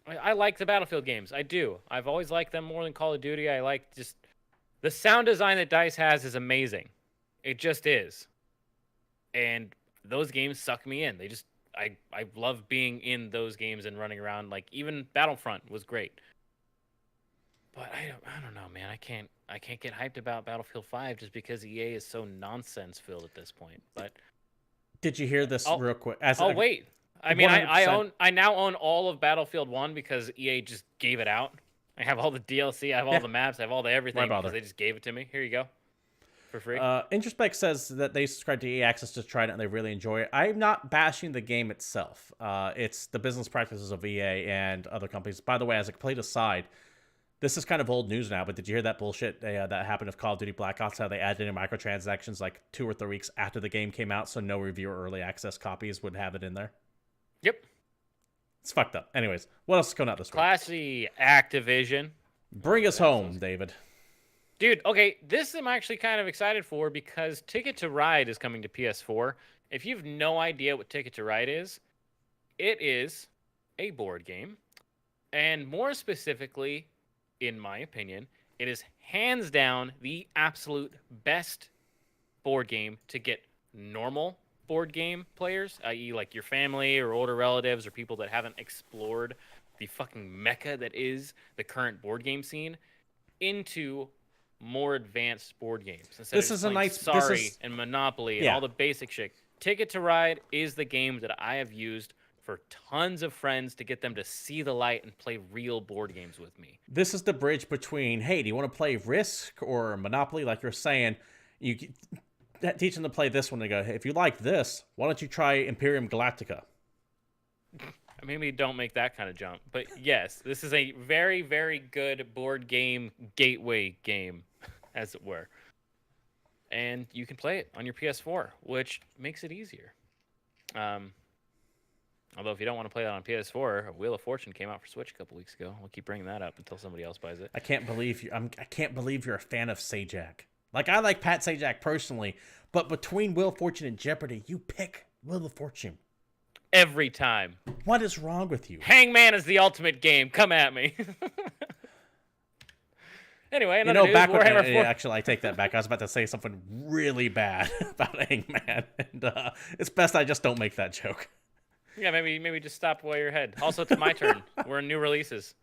I like the Battlefield games. I do. I've always liked them more than Call of Duty. I like just... The sound design that DICE has is amazing. It just is. And those games suck me in. They just... I love being in those games and running around. Like, even Battlefront was great. But I don't know, man. I can't get hyped about Battlefield 5 just because EA is so nonsense filled at this point. But did you hear this real quick? Wait. I mean, I now own all of Battlefield 1 because EA just gave it out. I have all the DLC, I have all the maps, I have all the everything because they just gave it to me. Here you go. For free. Introspect says that they subscribe to EA Access to try it and they really enjoy it. I'm not bashing the game itself. It's the business practices of EA and other companies. By the way, as a complete aside, this is kind of old news now, but did you hear that bullshit that happened with Call of Duty Black Ops, how they added in microtransactions like 2 or 3 weeks after the game came out so no review or early access copies would have it in there? Yep. It's fucked up. Anyways, what else is coming out this week? Classy Activision. Bring us home, David. Dude, okay, this I'm actually kind of excited for because Ticket to Ride is coming to PS4. If you have no idea what Ticket to Ride is, it is a board game. And more specifically, in my opinion, it is hands down the absolute best board game to get normal board game players, i.e. like your family or older relatives or people that haven't explored the fucking mecca that is the current board game scene, into more advanced board games. This is a nice and Monopoly and all the basic shit. Ticket to Ride is the game that I have used for tons of friends to get them to see the light and play real board games with me. This is the bridge between, hey, do you want to play Risk or Monopoly? Like you're saying, you teach them to play this one. They go, hey, if you like this, why don't you try Imperium Galactica? Maybe don't make that kind of jump. But yes, this is a very, very good board game gateway game, as it were. And you can play it on your PS4, which makes it easier. Although if you don't want to play that on PS4, Wheel of Fortune came out for Switch a couple weeks ago. We'll keep bringing that up until somebody else buys it. I can't believe I can't believe you're a fan of Sajak. Like, I like Pat Sajak personally, but between Wheel of Fortune and Jeopardy, you pick Wheel of Fortune. Every time. What is wrong with you? Hangman is the ultimate game. Come at me. Anyway, another news, back when, Warhammer 4... actually, I take that back. I was about to say something really bad about Hangman, and it's best I just don't make that joke. Yeah, maybe just stop while you're ahead. Also, it's my turn. We're in new releases.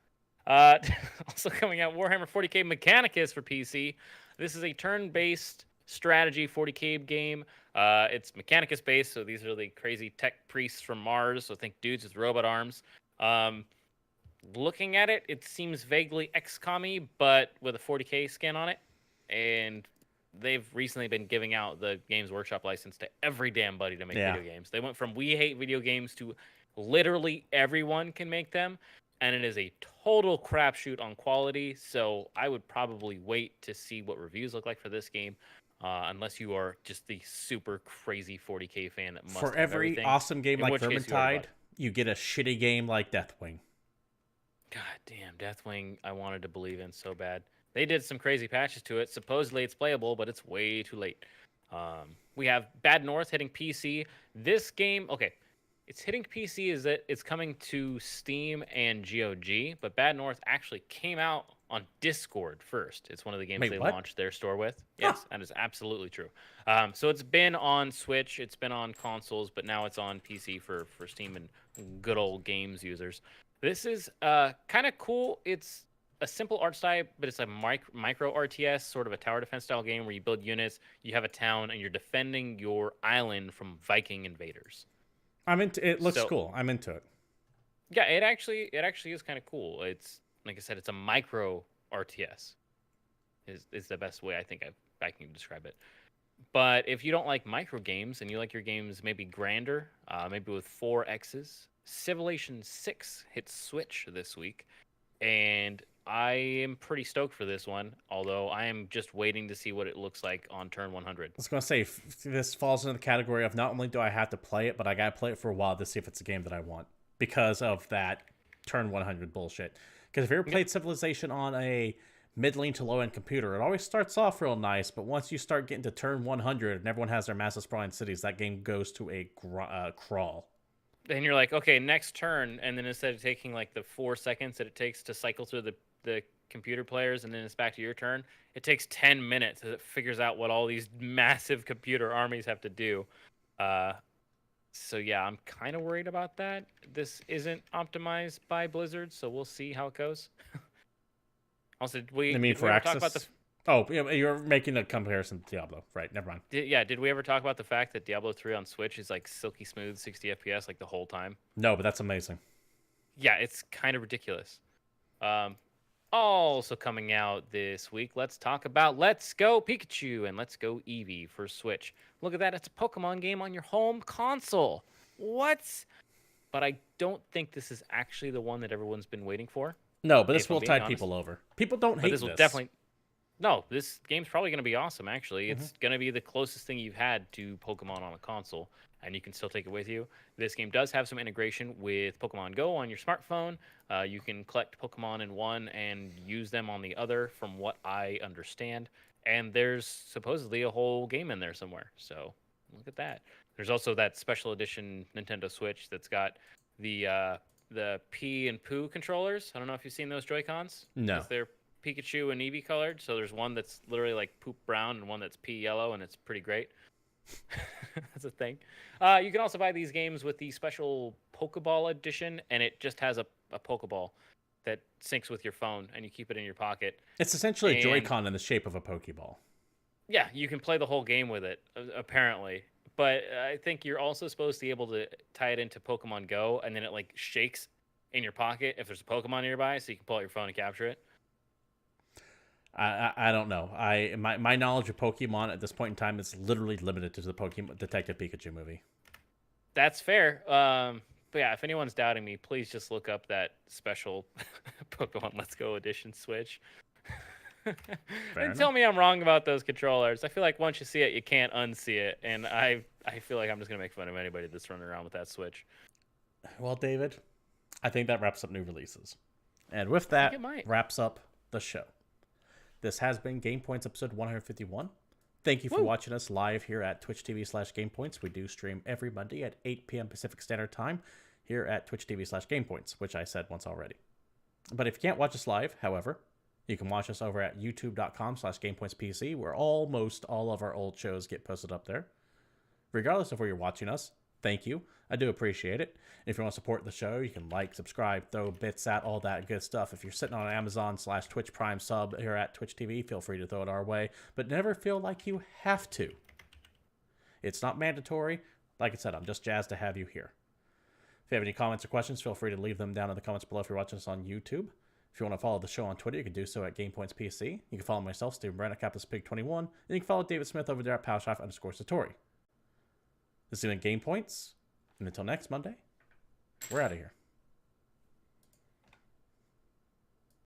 Also coming out, Warhammer 40k Mechanicus for PC. This is a turn-based strategy 40k game. It's Mechanicus based, so these are the crazy tech priests from Mars. So think dudes with robot arms. Looking at it, it seems vaguely XCOM-y, but with a 40k skin on it. And they've recently been giving out the Games Workshop license to every damn buddy to make video games. They went from we hate video games to literally everyone can make them. And it is a total crapshoot on quality. So I would probably wait to see what reviews look like for this game. Unless you are just the super crazy 40k fan that must for have every everything. awesome game In like which case Vermintide, you get a shitty game like Deathwing. God damn, Deathwing, I wanted to believe in so bad. They did some crazy patches to it. Supposedly it's playable, but it's way too late. We have Bad North hitting PC. This game, okay, it's hitting PC is that it's coming to Steam and GOG, but Bad North actually came out on Discord first. It's one of the games they launched their store with. Yes, that is absolutely true. So it's been on Switch, it's been on consoles, but now it's on PC for Steam and good old games users. This is kind of cool. It's a simple art style, but it's a micro RTS, sort of a tower defense style game where you build units, you have a town, and you're defending your island from Viking invaders. I'm into it. Looks cool. I'm into it. Yeah, it actually is kind of cool. It's like I said, it's a micro RTS. Is the best way I think I can describe it. But if you don't like micro games and you like your games maybe grander, maybe with 4 X's, Civilization 6 hits Switch this week, and I am pretty stoked for this one, although I am just waiting to see what it looks like on turn 100. I was going to say, this falls into the category of not only do I have to play it, but I got to play it for a while to see if it's a game that I want because of that turn 100 bullshit. Because if you ever played Civilization on a middling to low-end computer, it always starts off real nice, but once you start getting to turn 100 and everyone has their massive sprawling cities, that game goes to a crawl. And you're like, okay, next turn, and then instead of taking like the 4 seconds that it takes to cycle through the computer players, and then it's back to your turn, it takes 10 minutes as it figures out what all these massive computer armies have to do. So yeah, I'm kind of worried about that. This isn't optimized by Blizzard, so we'll see how it goes. Also, did we for ever talk Access? about you're making a comparison to Diablo, right? Never mind. Did we ever talk about the fact that Diablo 3 on Switch is like silky smooth 60 FPS like the whole time? No, but that's amazing. Yeah, it's kind of ridiculous. Also coming out this week, let's talk about Let's Go Pikachu and Let's Go Eevee for Switch. Look at that, it's a Pokemon game on your home console. What? But I don't think this is actually the one that everyone's been waiting for. No, but this will tide people over. People don't hate this. Will definitely... No, this game's probably going to be awesome, actually. It's going to be the closest thing you've had to Pokemon on a console, and you can still take it with you. This game does have some integration with Pokemon Go on your smartphone. You can collect Pokemon in one and use them on the other, from what I understand. And there's supposedly a whole game in there somewhere, so look at that. There's also that special edition Nintendo Switch that's got the P and Poo controllers. I don't know if you've seen those Joy-Cons. No. They're Pikachu and Eevee colored, so there's one that's literally like poop brown and one that's pea yellow, and it's pretty great. That's a thing. You can also buy these games with the special Pokeball edition, and it just has a Pokeball that syncs with your phone, and you keep it in your pocket. It's essentially a Joy-Con in the shape of a Pokeball. Yeah, you can play the whole game with it, apparently. But I think you're also supposed to be able to tie it into Pokemon Go, and then it like shakes in your pocket if there's a Pokemon nearby, so you can pull out your phone and capture it. I don't know. My knowledge of Pokemon at this point in time is literally limited to the Pokemon Detective Pikachu movie. That's fair. But yeah, if anyone's doubting me, please just look up that special Pokemon Let's Go Edition Switch. And tell me I'm wrong about those controllers. I feel like once you see it, you can't unsee it. And I feel like I'm just going to make fun of anybody that's running around with that Switch. Well, David, I think that wraps up new releases. And with think that, it might. wraps up the show. This has been GamePoints episode 151. Thank you for watching us live here at Twitch TV/GamePoints. We do stream every Monday at 8 p.m. Pacific Standard Time here at Twitch TV/GamePoints, which I said once already. But if you can't watch us live, however, you can watch us over at youtube.com/GamePointsPC, where almost all of our old shows get posted up there. Regardless of where you're watching us, thank you. I do appreciate it. If you want to support the show, you can like, subscribe, throw bits at, all that good stuff. If you're sitting on an Amazon/Twitch Prime sub here at Twitch TV, feel free to throw it our way, but never feel like you have to. It's not mandatory. Like I said, I'm just jazzed to have you here. If you have any comments or questions, feel free to leave them down in the comments below if you're watching us on YouTube. If you want to follow the show on Twitter, you can do so at GamePoints PC. You can follow myself, Steven Brand, at CaptainSpig21, and you can follow David Smith over there at PowerShot_Satori. This has been GamePoints, and until next Monday, we're out of here.